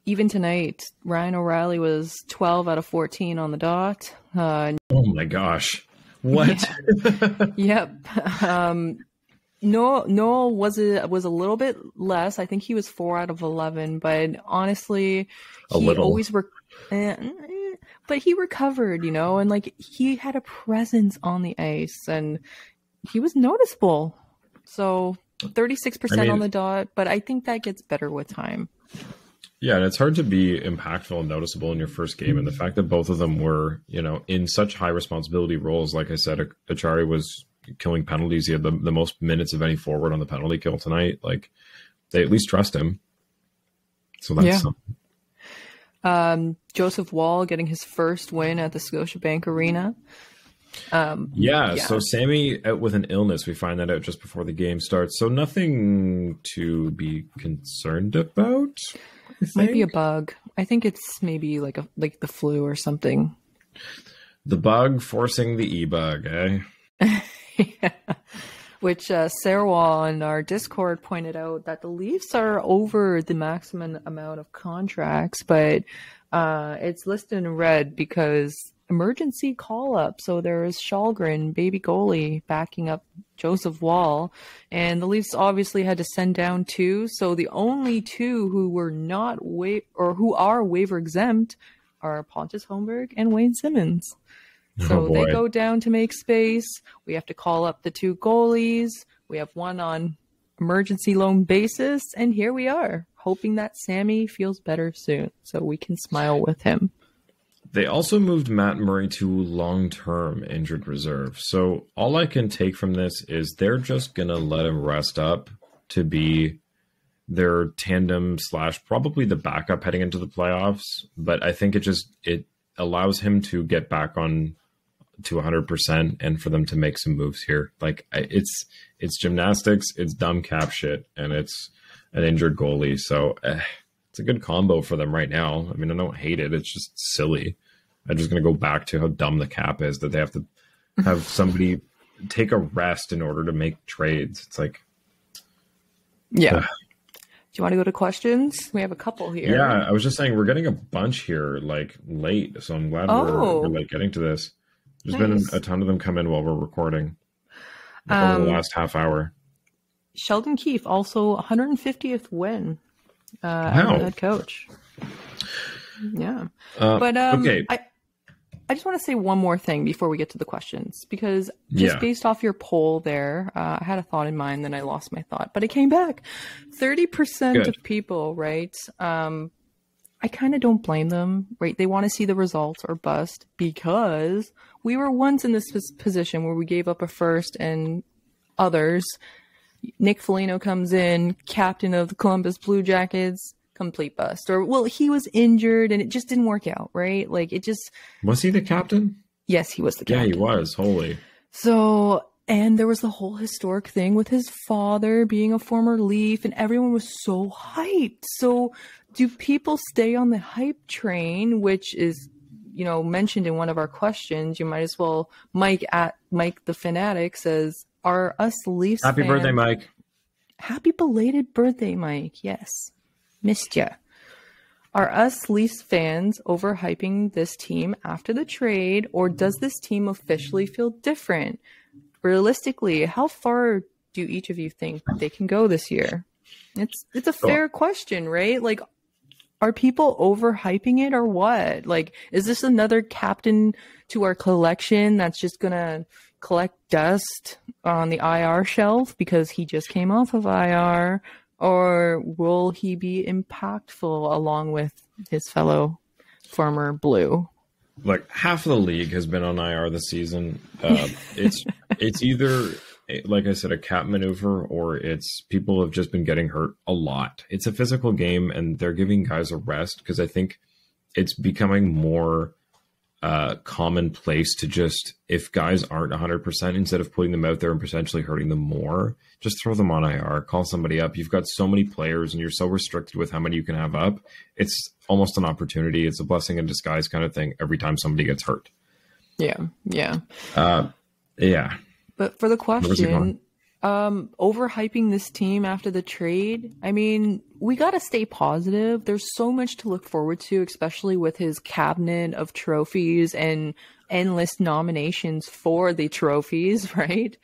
even tonight, Ryan O'Reilly was 12 out of 14 on the dot. Oh my gosh. What? Yeah. Yep. Noel was a little bit less. I think he was 4 out of 11, but honestly, but he recovered, and like he had a presence on the ice and he was noticeable. So 36% on the dot, but I think that gets better with time. Yeah, and it's hard to be impactful and noticeable in your first game. And the fact that both of them were, in such high responsibility roles, like I said, Achari was killing penalties. He had the most minutes of any forward on the penalty kill tonight. Like, they at least trust him. So that's something. Joseph Wall getting his first win at the Scotiabank Arena. So Sammy out with an illness. We find that out just before the game starts. So nothing to be concerned about. Might be a bug. I think it's maybe like the flu or something. The bug forcing the e-bug, eh? Yeah. Which Sarah on our Discord pointed out that the Leafs are over the maximum amount of contracts, but it's listed in red because emergency call-up. So there's Shalgren, baby goalie, backing up Joseph Wall. And the Leafs obviously had to send down 2. So the only 2 who were not who are waiver exempt are Pontus Holmberg and Wayne Simmons. So they go down to make space. We have to call up the 2 goalies. We have one on emergency loan basis. And here we are, hoping that Sammy feels better soon so we can smile with him. They also moved Matt Murray to long-term injured reserve. So all I can take from this is they're just going to let him rest up to be their tandem / probably the backup heading into the playoffs. But I think it allows him to get back on to 100% and for them to make some moves here. Like, it's gymnastics, it's dumb cap shit, and it's an injured goalie. So it's a good combo for them right now. I mean, I don't hate it. It's just silly. I'm just going to go back to how dumb the cap is that they have to have somebody take a rest in order to make trades. It's like, yeah. Do you want to go to questions? We have a couple here. Yeah, I was just saying we're getting a bunch here like late, so I'm glad we're like getting to this. There's been a ton of them come in while we're recording. over the last half hour. Sheldon Keefe, also 150th win as a head coach. Yeah. Okay. I just want to say one more thing before we get to the questions, because just based off your poll there, I had a thought in mind, then I lost my thought, but it came back. 30% of people, right? I kind of don't blame them, right? They want to see the results or bust, because we were once in this position where we gave up a first and others. Nick Foligno comes in, captain of the Columbus Blue Jackets, complete bust. Or, well, he was injured and it just didn't work out, right? Like, it just... Was he the captain? Yes, he was the captain. Yeah, he was. Holy. So, and there was the whole historic thing with his father being a former Leaf, and everyone was so hyped. So, do people stay on the hype train, which is, you know, mentioned in one of our questions? You might as well, Mike the Fanatic says, are us Leafs Happy birthday, Mike. Happy belated birthday, Mike. Yes. Missed ya. Are us Leafs fans overhyping this team after the trade, or does this team officially feel different? Realistically, how far do each of you think they can go this year? It's a fair question, right? Like, are people overhyping it or what? Like, is this another captain to our collection that's just gonna collect dust on the IR shelf because he just came off of IR? Or will he be impactful along with his fellow former Blue? Like, half of the league has been on IR this season. It's either, like I said, a cap maneuver, or it's people have just been getting hurt a lot. It's a physical game, and they're giving guys a rest, because I think it's becoming more commonplace to just, if guys aren't 100%, instead of putting them out there and potentially hurting them more, just throw them on IR, call somebody up. You've got so many players and you're so restricted with how many you can have up. It's almost an opportunity. It's a blessing in disguise kind of thing every time somebody gets hurt. Yeah. But for the question, overhyping this team after the trade, I mean, we got to stay positive. There's so much to look forward to, especially with his cabinet of trophies and endless nominations for the trophies, right?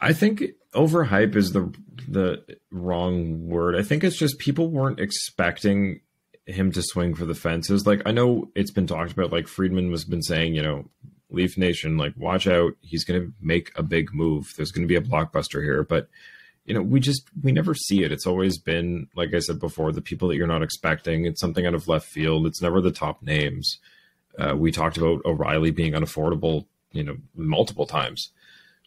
I think overhype is the wrong word. I think it's just people weren't expecting him to swing for the fences. Like, I know it's been talked about, like Friedman has been saying, you know, Leaf Nation, like, watch out, he's going to make a big move. There's going to be a blockbuster here. But, you know, we never see it. It's always been, like I said before, the people that you're not expecting. It's something out of left field. It's never the top names. We talked about O'Reilly being unaffordable, you know, multiple times.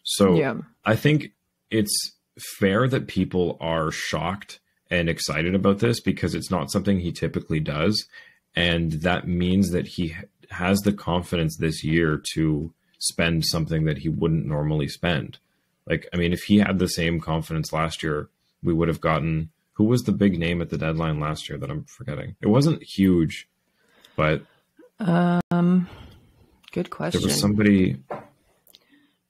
So yeah. I think it's fair that people are shocked and excited about this, because it's not something he typically does. And that means that he has the confidence this year to spend something that he wouldn't normally spend. Like, I mean, if he had the same confidence last year, we would have gotten, who was the big name at the deadline last year that I'm forgetting? It wasn't huge, but good question. There was somebody.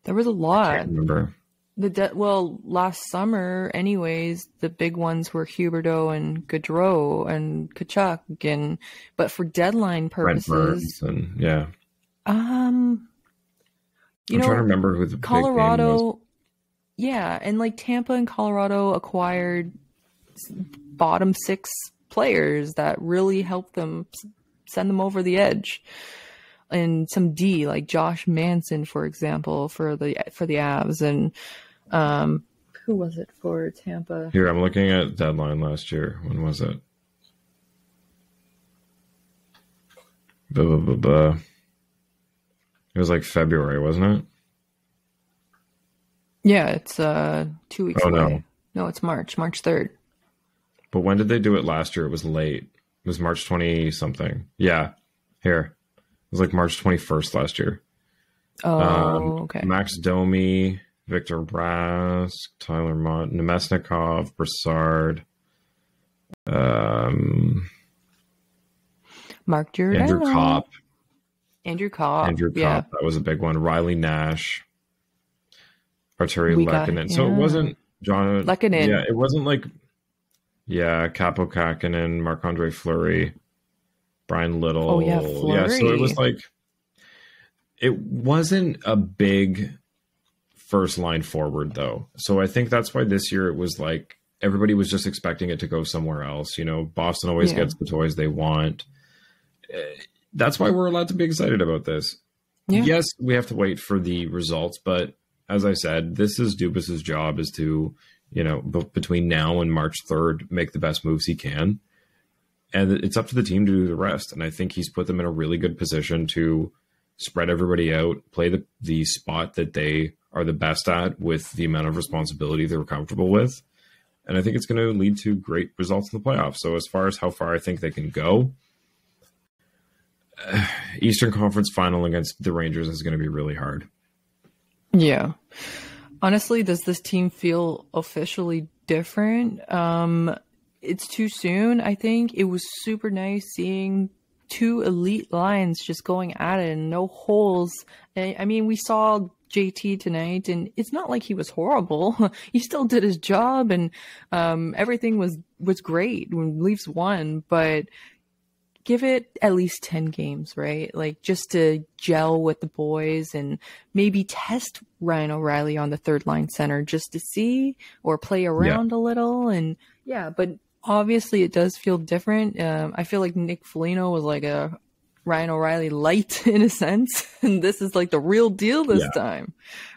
There was a lot. I can't remember. Well, last summer, anyways, the big ones were Huberdeau and Gaudreau and Tkachuk, but for deadline purposes, and, yeah. I'm trying to remember who the Colorado, big name was. Yeah, and like Tampa and Colorado acquired bottom six players that really helped them send them over the edge. And some D, like Josh Manson, for example, for the Avs, and who was it for Tampa? Here, I'm looking at deadline last year. When was it? It was like February, wasn't it? Yeah, it's 2 weeks away. No, it's March 3rd. But when did they do it last year? It was late. It was March 20 something. Yeah, here. It was like March 21st last year. Oh, okay. Max Domi, Victor Rask, Tyler Mott, Nemesnikov, Brassard, Mark Giordano. Andrew Kopp, yeah. That was a big one. Riley Nash, Arturi Lehkonen. So it wasn't John Lehkonen. Yeah, it wasn't like Capo Kakinen, Marc-Andre Fleury, Brian Little. Oh yeah, Fleury. Yeah, so it was like, it wasn't a big first line forward, though. So I think that's why this year it was like everybody was just expecting it to go somewhere else. You know, Boston always gets the toys they want. That's why we're allowed to be excited about this. Yeah. Yes, we have to wait for the results, but as I said, this is Dubas's job, is to, you know, between now and March 3rd, make the best moves he can. And it's up to the team to do the rest. And I think he's put them in a really good position to spread everybody out, play the spot that they are the best at with the amount of responsibility they're comfortable with. And I think it's going to lead to great results in the playoffs. So as far as how far I think they can go, Eastern Conference final against the Rangers is going to be really hard. Yeah. Honestly, does this team feel officially different? It's too soon, I think. It was super nice seeing two elite lines just going at it and no holes. I mean, we saw JT tonight, and it's not like he was horrible. He still did his job, and everything was great when Leafs won, but give it at least 10 games, right? Like, just to gel with the boys and maybe test Ryan O'Reilly on the third line center just to see, or play around a little. And but obviously it does feel different. I feel like Nick Foligno was like a Ryan O'Reilly light in a sense, and this is like the real deal this time,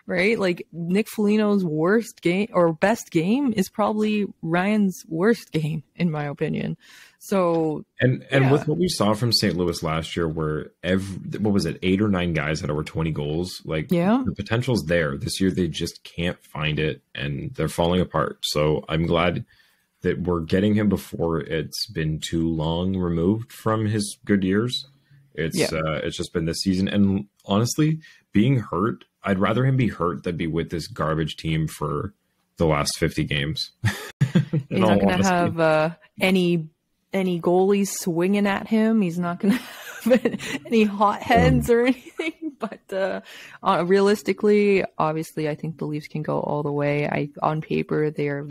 right? Like, Nick Foligno's worst game or best game is probably Ryan's worst game, in my opinion. So and with what we saw from St. Louis last year, where what was it, 8 or 9 guys had over 20 goals, like the potential's there. This year they just can't find it, and they're falling apart. So I'm glad that we're getting him before it's been too long removed from his good years. It's just been this season, and honestly, being hurt, I'd rather him be hurt than be with this garbage team for the last 50 games. He's not going to have any goalies swinging at him. He's not going to have any hot heads or anything. But realistically, obviously, I think the Leafs can go all the way. On paper, they are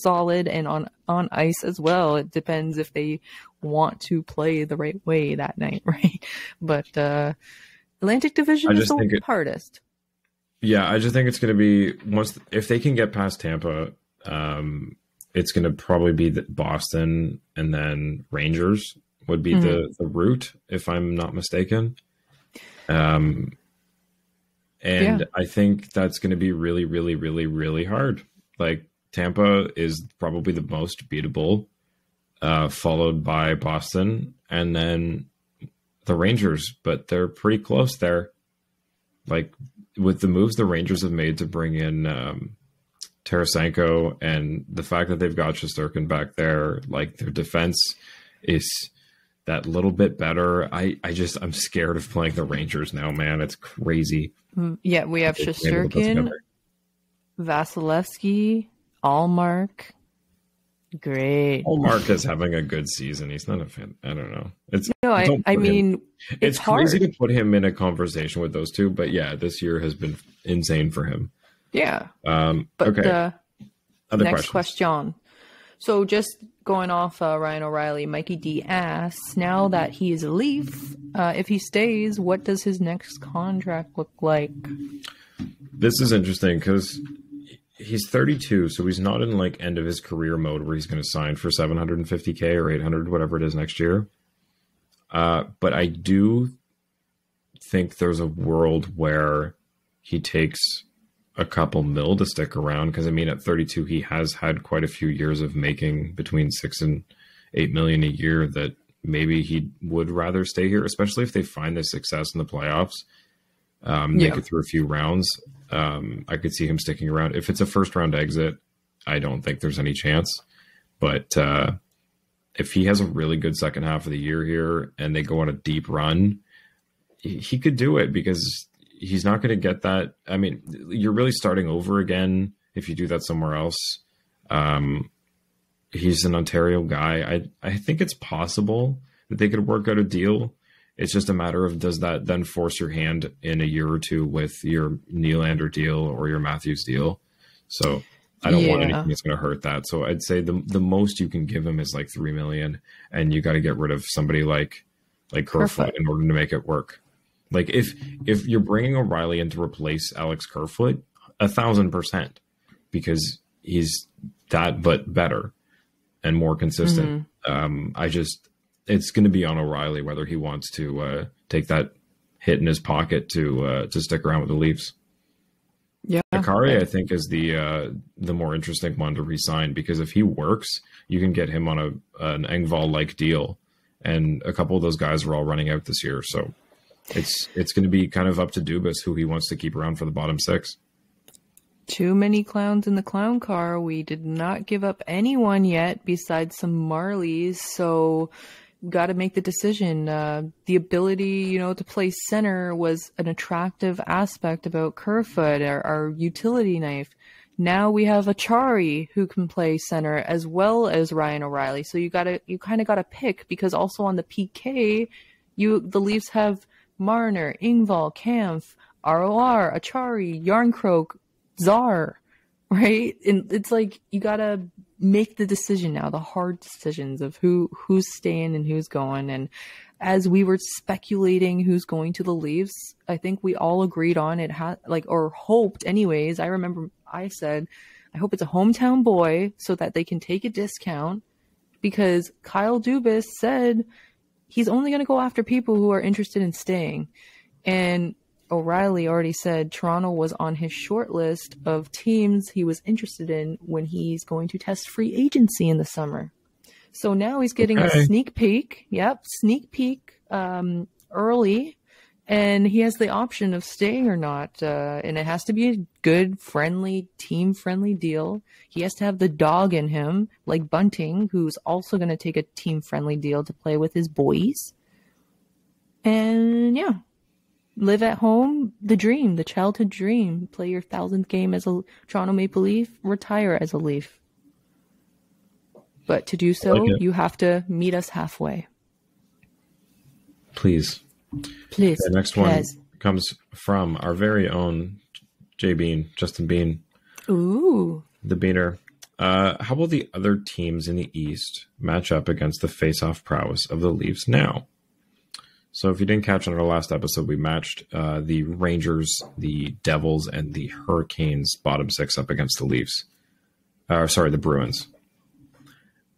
solid, and on ice as well. It depends if they want to play the right way that night, right? But Atlantic Division is the hardest. Yeah, I just think it's going to be, if they can get past Tampa, it's going to probably be Boston, and then Rangers would be the route, if I'm not mistaken. I think that's going to be really, really, really, really hard. Like, Tampa is probably the most beatable, followed by Boston, and then the Rangers, but they're pretty close there. Like, with the moves the Rangers have made to bring in Tarasenko, and the fact that they've got Shesterkin back there, like, their defense is that little bit better. I'm scared of playing the Rangers now, man. It's crazy. Yeah, we have Shesterkin, Vasilevsky, Allmark. Great. Allmark is having a good season. He's not a fan. I don't know. It's crazy to put him in a conversation with those two, but yeah, this year has been insane for him. Yeah. Okay. Other next question. So just going off Ryan O'Reilly, Mikey D asks, now that he is a Leaf, if he stays, what does his next contract look like? This is interesting because he's 32, so he's not in like end of his career mode where he's going to sign for $750K or 800, whatever it is next year. But I do think there's a world where he takes a couple mil to stick around, because I mean, at 32, he has had quite a few years of making between 6 and 8 million a year, that maybe he would rather stay here, especially if they find the success in the playoffs, make it through a few rounds. I could see him sticking around. If it's a first round exit, I don't think there's any chance, but if he has a really good second half of the year here and they go on a deep run, he could do it, because he's not going to get that. I mean, you're really starting over again if you do that somewhere else. He's an Ontario guy. I think it's possible that they could work out a deal. It's just a matter of, does that then force your hand in a year or two with your Nylander deal or your Matthews deal? So I don't want anything that's going to hurt that. So I'd say the most you can give him is like $3 million, and you got to get rid of somebody like Kerfoot in order to make it work. Like, if you're bringing O'Reilly in to replace Alex Kerfoot, 1,000%, because he's that but better and more consistent. It's going to be on O'Reilly whether he wants to take that hit in his pocket to stick around with the Leafs. Yeah, Akari, I think, is the more interesting one to re-sign, because if he works, you can get him on an Engvall-like deal, and a couple of those guys are all running out this year, so it's going to be kind of up to Dubas who he wants to keep around for the bottom six. Too many clowns in the clown car. We did not give up anyone yet besides some Marlies, so got to make the decision. The ability, to play center was an attractive aspect about Kerfoot, our utility knife. Now we have Achari who can play center as well as Ryan O'Reilly. So you kind of got to pick, because also on the PK, the Leafs have Marner, Engvall, Kampf, ROR, Achari, Yarncroke, Czar, right? And it's like you got to make the decision now, the hard decisions of who's staying and who's going. And as we were speculating who's going to the Leafs, I think we all agreed on it, or hoped anyways. I remember I said, I hope it's a hometown boy so that they can take a discount, because Kyle Dubas said he's only going to go after people who are interested in staying. And O'Reilly already said Toronto was on his short list of teams he was interested in when he's going to test free agency in the summer. So now he's getting a sneak peek. Yep, sneak peek early. And he has the option of staying or not. And it has to be a good, friendly, team-friendly deal. He has to have the dog in him, like Bunting, who's also going to take a team-friendly deal to play with his boys. And yeah. Live at home, the dream, the childhood dream. Play your 1,000th game as a Toronto Maple Leaf, retire as a Leaf. But to do so, you have to meet us halfway. Please. The next one comes from our very own Justin Bean. Ooh. The Beaner. How will the other teams in the East match up against the face-off prowess of the Leafs now? So if you didn't catch on our last episode, we matched the Rangers, the Devils, and the Hurricanes bottom six up against the Leafs. The Bruins.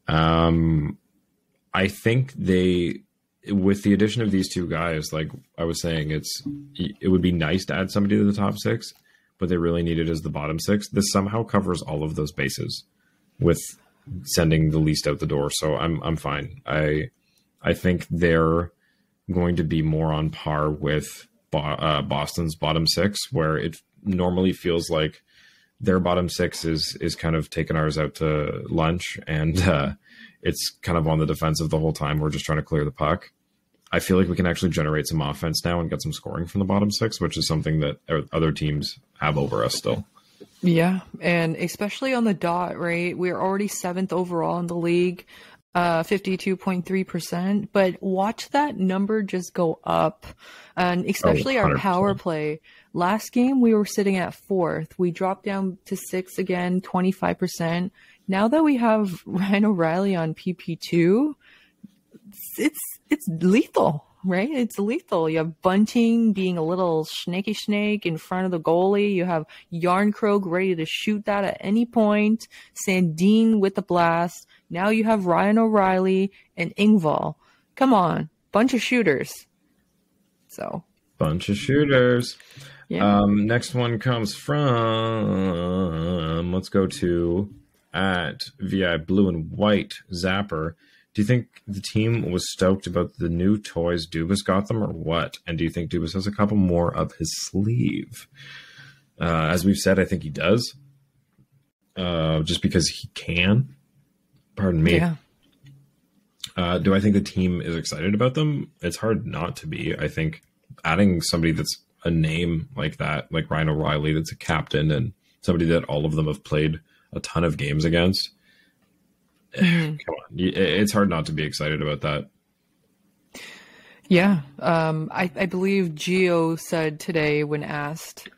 I think with the addition of these two guys, like I was saying, it would be nice to add somebody to the top six, but they really need it as the bottom six. This somehow covers all of those bases with sending the least out the door. So I'm fine. I think they're going to be more on par with Boston's bottom six, where it normally feels like their bottom six is kind of taking ours out to lunch, and it's kind of on the defensive the whole time. We're just trying to clear the puck. I feel like we can actually generate some offense now and get some scoring from the bottom six, which is something that other teams have over us still. Yeah, and especially on the dot, right? We're already 7th overall in the league. 52.3%, but watch that number just go up, and especially our power play. Last game we were sitting at 4th. We dropped down to 6th again, 25%. Now that we have Ryan O'Reilly on PP2, it's lethal, right? It's lethal. You have Bunting being a little snaky snake in front of the goalie. You have Yarncroke ready to shoot that at any point. Sandin with the blast. Now you have Ryan O'Reilly and Engvall. Come on. Bunch of shooters. Bunch of shooters. Yeah. Next one comes from, let's go to @VI Blue and White Zapper. Do you think the team was stoked about the new toys Dubas got them, or what? And do you think Dubas has a couple more up his sleeve? As we've said, I think he does. Just because he can. Pardon me. Yeah. Do I think the team is excited about them? It's hard not to be. I think adding somebody that's a name like that, like Ryan O'Reilly, that's a captain, and somebody that all of them have played a ton of games against. Come on. It's hard not to be excited about that. Yeah. I believe Gio said today when asked,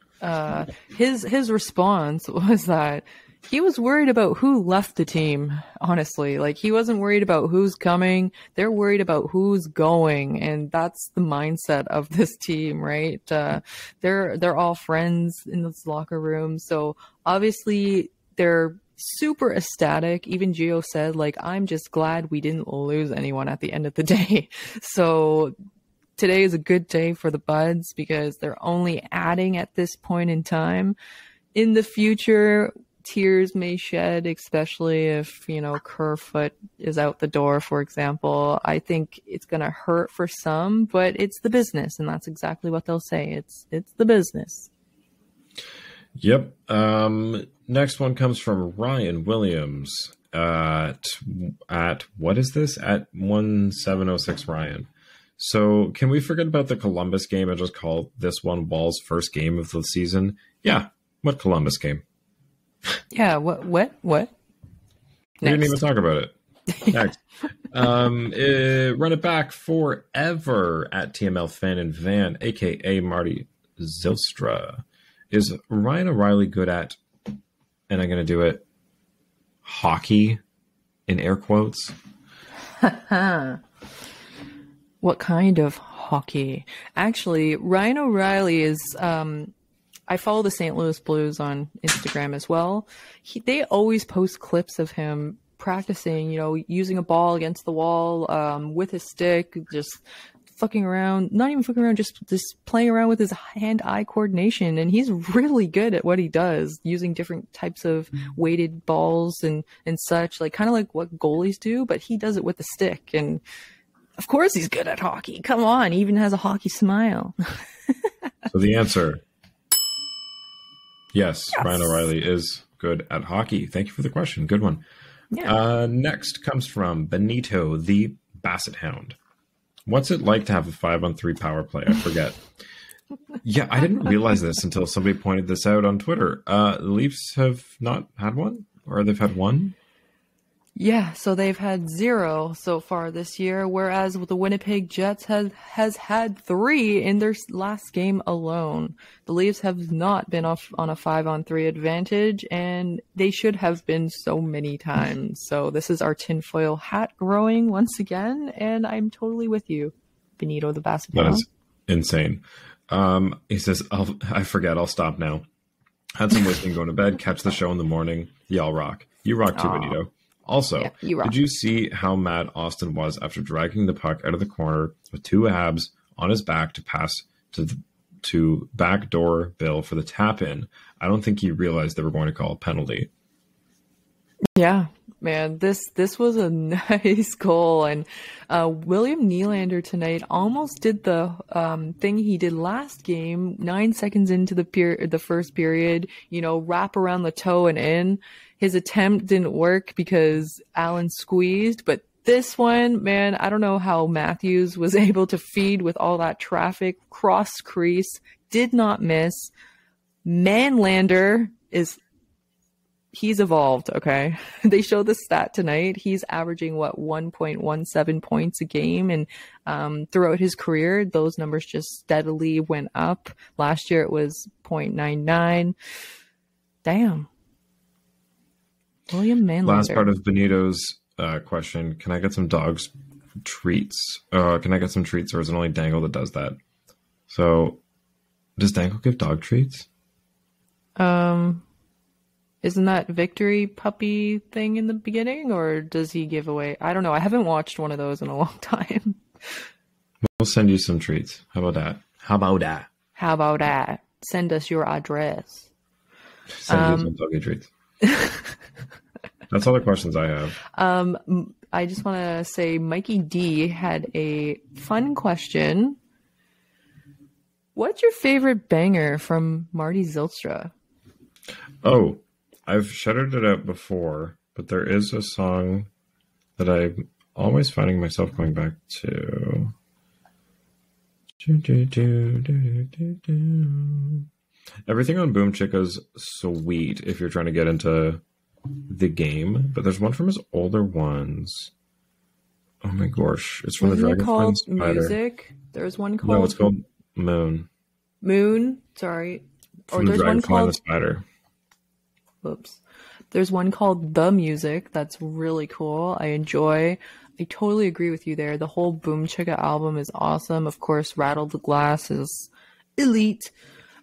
his response was that He was worried about who left the team, honestly. Like, he wasn't worried about who's coming. They're worried about who's going, and that's the mindset of this team, right? They're all friends in this locker room, so obviously they're super ecstatic. Even Gio said, like, I'm just glad we didn't lose anyone at the end of the day. So today is a good day for the Buds because they're only adding at this point in time. In the future, tears may shed, especially if, Kerfoot is out the door, for example. I think it's going to hurt for some, but it's the business, and that's exactly what they'll say. It's the business. Yep. Next one comes from Ryan Williams at what is this? At 1706 Ryan. So can we forget about the Columbus game and just call this one Wall's first game of the season? Yeah. What Columbus game? Yeah. What? We didn't even talk about it. Next. Run it back forever at TML Fan and Van, aka Marty Zylstra. Is Ryan O'Reilly good at, and I'm going to do it, hockey, in air quotes? What kind of hockey? Actually, Ryan O'Reilly is, I follow the St. Louis Blues on Instagram as well. They always post clips of him practicing, using a ball against the wall with his stick, just fucking around, not even fucking around, just playing around with his hand-eye coordination. And he's really good at what he does, using different types of weighted balls and such, like kind of like what goalies do, but he does it with the stick. And of course he's good at hockey. Come on, he even has a hockey smile. So the answer, yes, Ryan O'Reilly is good at hockey. Thank you for the question. Good one. Yeah. Next comes from Benito, the Basset Hound. What's it like to have a 5-on-3 power play? I forget. Yeah, I didn't realize this until somebody pointed this out on Twitter. The Leafs have not had one, or they've had one? Yeah, so they've had 0 so far this year, whereas the Winnipeg Jets has had 3 in their last game alone. The Leafs have not been off on a 5-on-3 advantage, and they should have been so many times. So this is our tinfoil hat growing once again, and I'm totally with you, Benito the Basset Hound. That is insane. He says, I'll stop now. Had some whiskey and going to bed, catch the show in the morning. Y'all rock. You rock too, Benito. Also, did you see how mad Austin was after dragging the puck out of the corner with 2 abs on his back to pass to backdoor Bill for the tap-in? I don't think he realized they were going to call a penalty. Yeah, man, this was a nice goal. And William Nylander tonight almost did the thing he did last game, 9 seconds into the first period, wrap around the toe and in. His attempt didn't work because Allen squeezed, but this one, man, I don't know how Matthews was able to feed with all that traffic, cross crease, did not miss. Manlander he's evolved, okay? They showed the stat tonight. He's averaging, 1.17 points a game, and throughout his career, those numbers just steadily went up. Last year, it was 0.99. Damn. William Manlander. Last part of Benito's question, can I get some dogs treats? Can I get some treats, or is it only Dangle that does that? So, does Dangle give dog treats? Isn't that Victory puppy thing in the beginning, or does he give away? I don't know. I haven't watched one of those in a long time. We'll send you some treats. How about that? Send us your address. Send you some doggy treats. That's all the questions I have. I just want to say Mikey D had a fun question. What's your favorite banger from Marty Zylstra? Oh, I've shouted it out before, but there is a song that I'm always finding myself going back to. Everything on Boom Chicka's sweet if you're trying to get into the game, but there's one from his older ones. Oh my gosh, it's from Wasn't the Dragonfly and Spider. Music? There's one called. No, it's called Moon. Moon. Sorry. From the Dragonfly and the Spider. Whoops. There's one called The Music that's really cool. I totally agree with you there. The whole Boom Chicka album is awesome. Of course, Rattle the Glass is elite.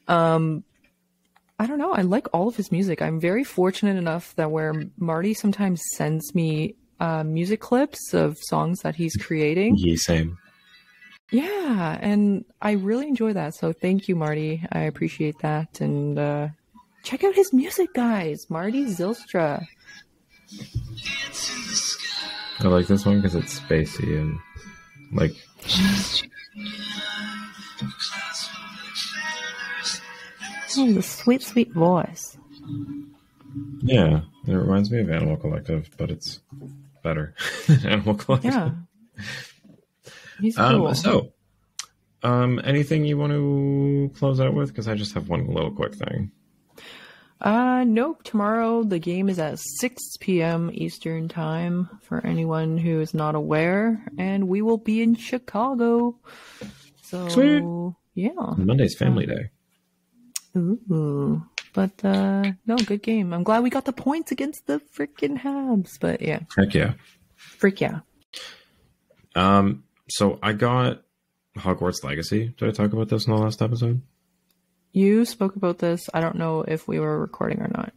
I don't know. I like all of his music. I'm very fortunate enough that where Marty sometimes sends me music clips of songs that he's creating. Yeah, same. Yeah, and I really enjoy that. So thank you, Marty. I appreciate that. And check out his music, guys. Marty Zylstra. I like this one because it's spacey and like. Oh, the sweet, sweet voice. Yeah, it reminds me of Animal Collective, but it's better than Animal Collective. Yeah. He's cool. So, anything you want to close out with? Because I just have one little quick thing. Nope. Tomorrow the game is at 6 p.m. Eastern time for anyone who is not aware, and we will be in Chicago. So, sweet. Yeah. Monday's Family Day. Ooh. But, no, good game. I'm glad we got the points against the freaking Habs. But, yeah. Heck yeah. Freak yeah. So I got Hogwarts Legacy. Did I talk about this in the last episode? You spoke about this. I don't know if we were recording or not.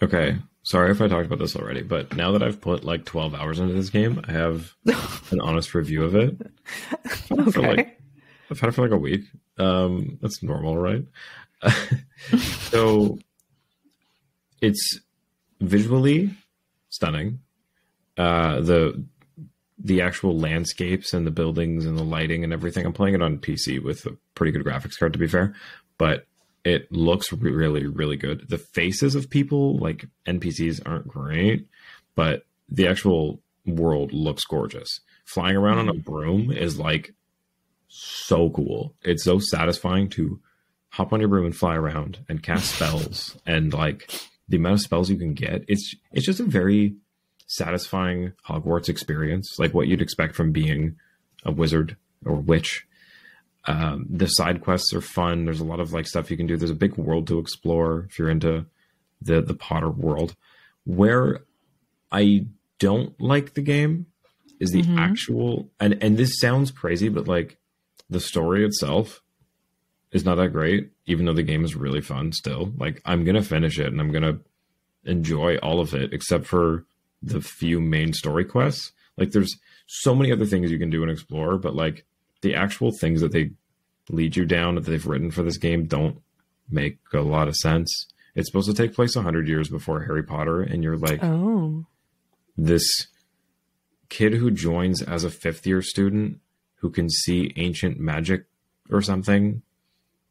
Okay. Sorry if I talked about this already, but now that I've put like 12 hours into this game, I have an honest review of it. Okay. I've had it for like a week. That's normal, right? So it's visually stunning. The actual landscapes and the buildings and the lighting and everything. I'm playing it on PC with a pretty good graphics card, to be fair, but it looks really, really good. The faces of people, like NPCs, aren't great, but the actual world looks gorgeous. Flying around on a broom is like so cool. It's so satisfying to hop on your broom and fly around and cast spells, and like the amount of spells you can get. It's just a very satisfying Hogwarts experience, like what you'd expect from being a wizard or witch. The side quests are fun. There's a lot of like stuff you can do. There's a big world to explore if you're into the Potter world. Where I don't like the game is the actual, and this sounds crazy, but like the story itself is not that great, even though the game is really fun still. Like I'm going to finish it and I'm going to enjoy all of it except for the few main story quests. Like there's so many other things you can do and explore, but like the actual things that they lead you down that they've written for this game don't make a lot of sense. It's supposed to take place 100 years before Harry Potter, and you're like this kid who joins as a 5th year student who can see ancient magic or something.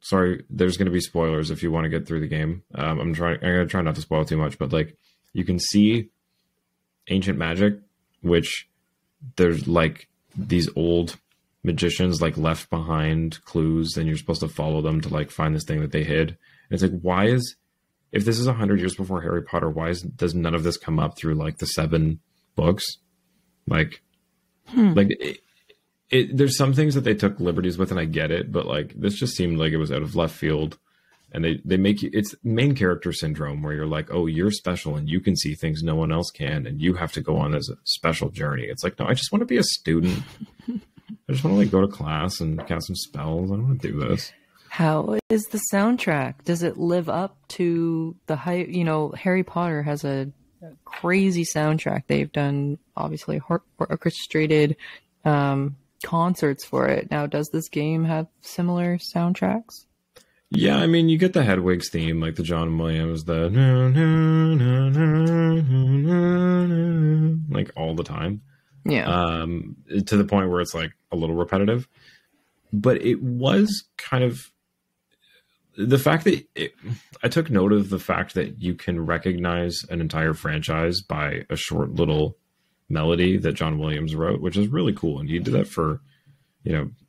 Sorry, there's going to be spoilers if you want to get through the game. I'm going to try not to spoil too much, but like you can see ancient magic, which there's like these old magicians like left behind clues, and you're supposed to follow them to like find this thing that they hid. And it's like, if this is 100 years before Harry Potter, does none of this come up through like the 7 books? Like, there's some things that they took liberties with, and I get it, but like this just seemed like it was out of left field. And they make you, it's main character syndrome where you're like, oh, you're special and you can see things no one else can, and you have to go on this special journey. It's like, no, I just want to be a student. I just want to like go to class and cast some spells. I don't want to do this. How is the soundtrack? Does it live up to the hype? You know, Harry Potter has a crazy soundtrack. They've done obviously orchestrated concerts for it. Now, does this game have similar soundtracks? Yeah, I mean, you get the Hedwig's theme, like the John Williams, like all the time. Yeah. To the point where it's like a little repetitive. But it was kind of the fact that I took note of the fact that you can recognize an entire franchise by a short little melody that John Williams wrote, which is really cool. And he did that for,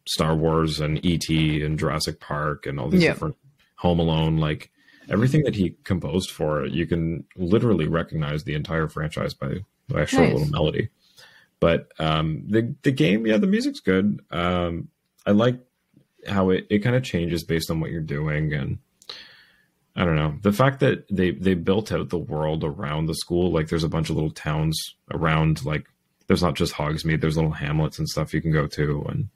Star Wars and E.T. and Jurassic Park and all these different Home Alone, like everything that he composed for it, you can literally recognize the entire franchise by a short little melody. But the game, the music's good. I like how it kind of changes based on what you're doing. And I don't know. The fact that they built out the world around the school, like there's a bunch of little towns around, like there's not just Hogsmeade, there's little hamlets and stuff you can go to. And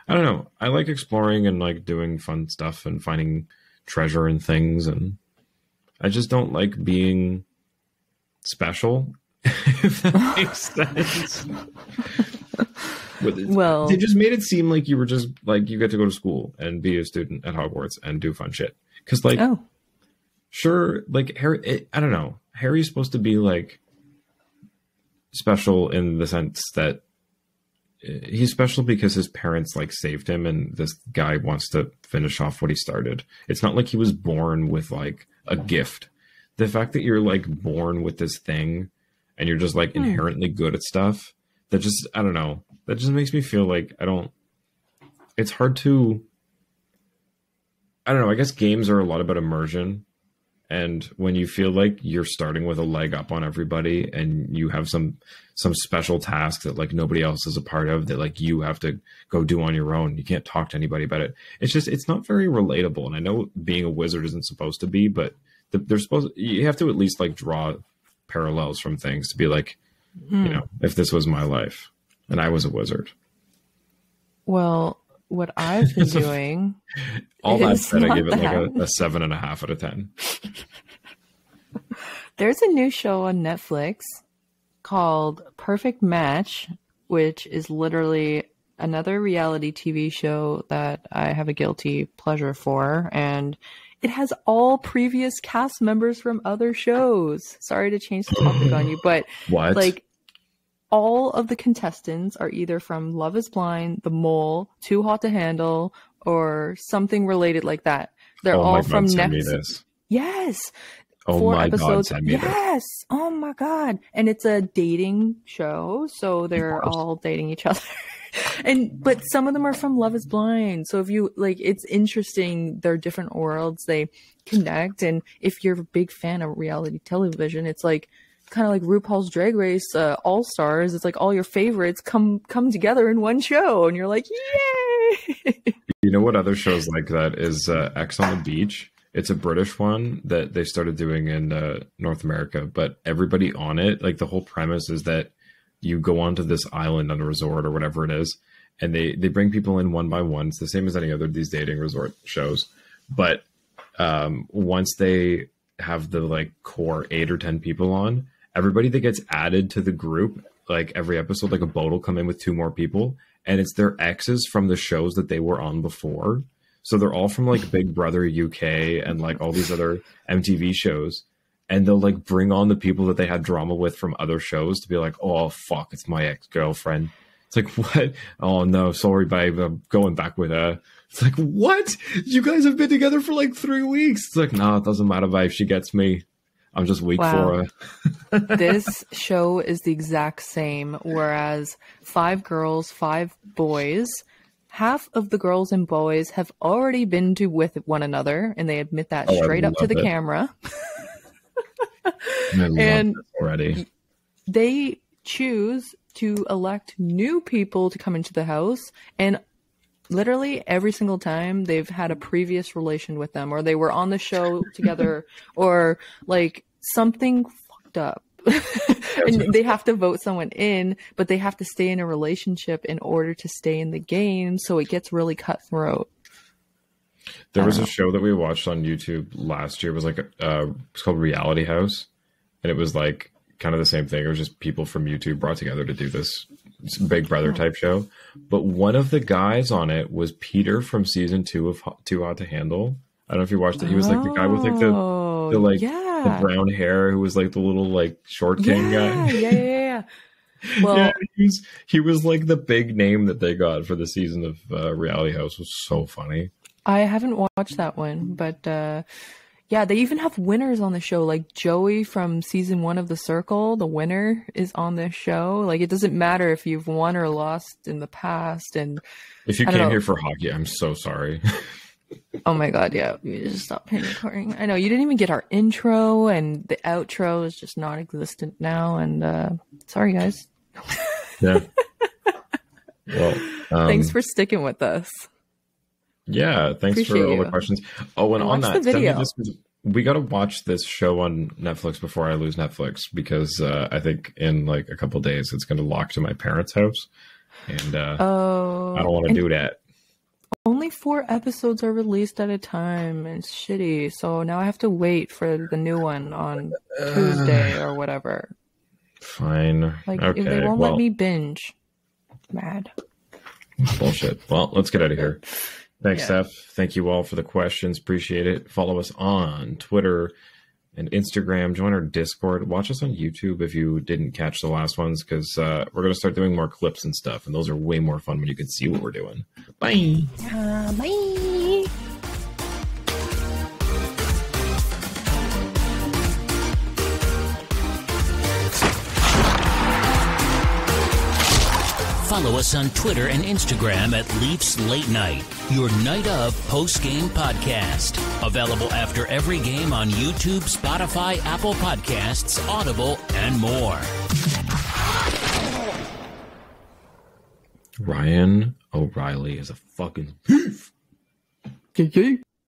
I don't know. I like exploring and like doing fun stuff and finding treasure and things. And I just don't like being special, if that makes sense. Well, they just made it seem like you were just like you get to go to school and be a student at Hogwarts and do fun shit. Because like, sure, like Harry, I don't know. Harry's supposed to be like special in the sense that he's special because his parents like saved him, and this guy wants to finish off what he started. It's not like he was born with like a gift. The fact that you're like born with this thing and you're just like inherently good at stuff, that just, I don't know, that just makes me feel like it's hard to, I don't know, I guess games are a lot about immersion. And when you feel like you're starting with a leg up on everybody and you have some special task that like nobody else is a part of, that like you have to go do on your own, you can't talk to anybody about it. It's just, it's not very relatable. And I know being a wizard isn't supposed to be, but you have to at least like draw parallels from things to be like, you know, if this was my life and I was a wizard. Well, what I've been doing. All that said, I give it like a 7.5 out of 10. There's a new show on Netflix called Perfect Match, which is literally another reality TV show that I have a guilty pleasure for. And it has all previous cast members from other shows. Sorry to change the topic on you, but what? Like, all of the contestants are either from Love is Blind, The Mole, Too Hot to Handle, or something related like that. They're all from next. Yes. Oh 4 my episodes. God, send me yes. This. Oh my God. And it's a dating show, so they're all dating each other. But some of them are from Love is Blind. So if you like, it's interesting. They're different worlds. They connect. And if you're a big fan of reality television, it's like kind of like RuPaul's Drag Race All Stars. It's like all your favorites come together in one show, and you're like, yay! You know what other shows like that is X on the Beach? It's a British one that they started doing in North America, but everybody on it, like the whole premise is that you go onto this island on a resort or whatever it is, and they bring people in one by one. It's the same as any other of these dating resort shows, but once they have the like core 8 or 10 people on, everybody that gets added to the group, like every episode, like a boat will come in with 2 more people, and it's their exes from the shows that they were on before. So they're all from like Big Brother UK and like all these other MTV shows. And they'll like bring on the people that they had drama with from other shows to be like, oh, fuck, it's my ex-girlfriend. It's like, what? Oh, no, sorry, babe, I'm going back with her. It's like, what? You guys have been together for like 3 weeks. It's like, no, it doesn't matter, babe. She gets me. I'm just weak for her. This show is the exact same, whereas 5 girls, 5 boys. Half of the girls and boys have already been with one another, and they admit that straight up to the camera. And already they choose to elect new people to come into the house, and literally every single time they've had a previous relation with them, or they were on the show together, or like something fucked up. And they have to vote someone in, but they have to stay in a relationship in order to stay in the game, so it gets really cutthroat. There was a show that we watched on YouTube last year. It was like it's called Reality House, and it was like kind of the same thing. It was just people from YouTube brought together to do this Big Brother type show. But one of the guys on it was Peter from season 2 of Too Hot to Handle. I don't know if you watched it. He was like the guy with like the brown hair, who was like the little like short king guy. Yeah. Well, yeah, he was like the big name that they got for the season of Reality House. It was so funny. I haven't watched that one, but yeah, they even have winners on the show. Like Joey from season 1 of The Circle, the winner is on this show. Like, it doesn't matter if you've won or lost in the past. And if you came here for hockey, I'm so sorry. Oh my God, yeah, we just stopped recording. I know you didn't even get our intro, and the outro is just non-existent now. And sorry, guys. Yeah. Well, thanks for sticking with us. Yeah, thanks for all the questions. Oh, and on that, we got to watch this show on Netflix before I lose Netflix, because I think in like a couple days it's going to lock to my parents' house, and I don't want to do that. Only 4 episodes are released at a time. It's shitty. So now I have to wait for the new one on Tuesday or whatever. Fine. Like, okay. if they won't let me binge. Mad. Bullshit. Well, let's get out of here. Thanks, Yeah. Steph. Thank you all for the questions. Appreciate it. Follow us on Twitter and Instagram. Join our Discord. Watch us on YouTube if you didn't catch the last ones, because we're going to start doing more clips and stuff, and those are way more fun when you can see what we're doing. Bye. Bye. Follow us on Twitter and Instagram at Leafs Late Night, your night of post-game podcast. Available after every game on YouTube, Spotify, Apple Podcasts, Audible, and more. Ryan O'Reilly is a fucking thief. Yay.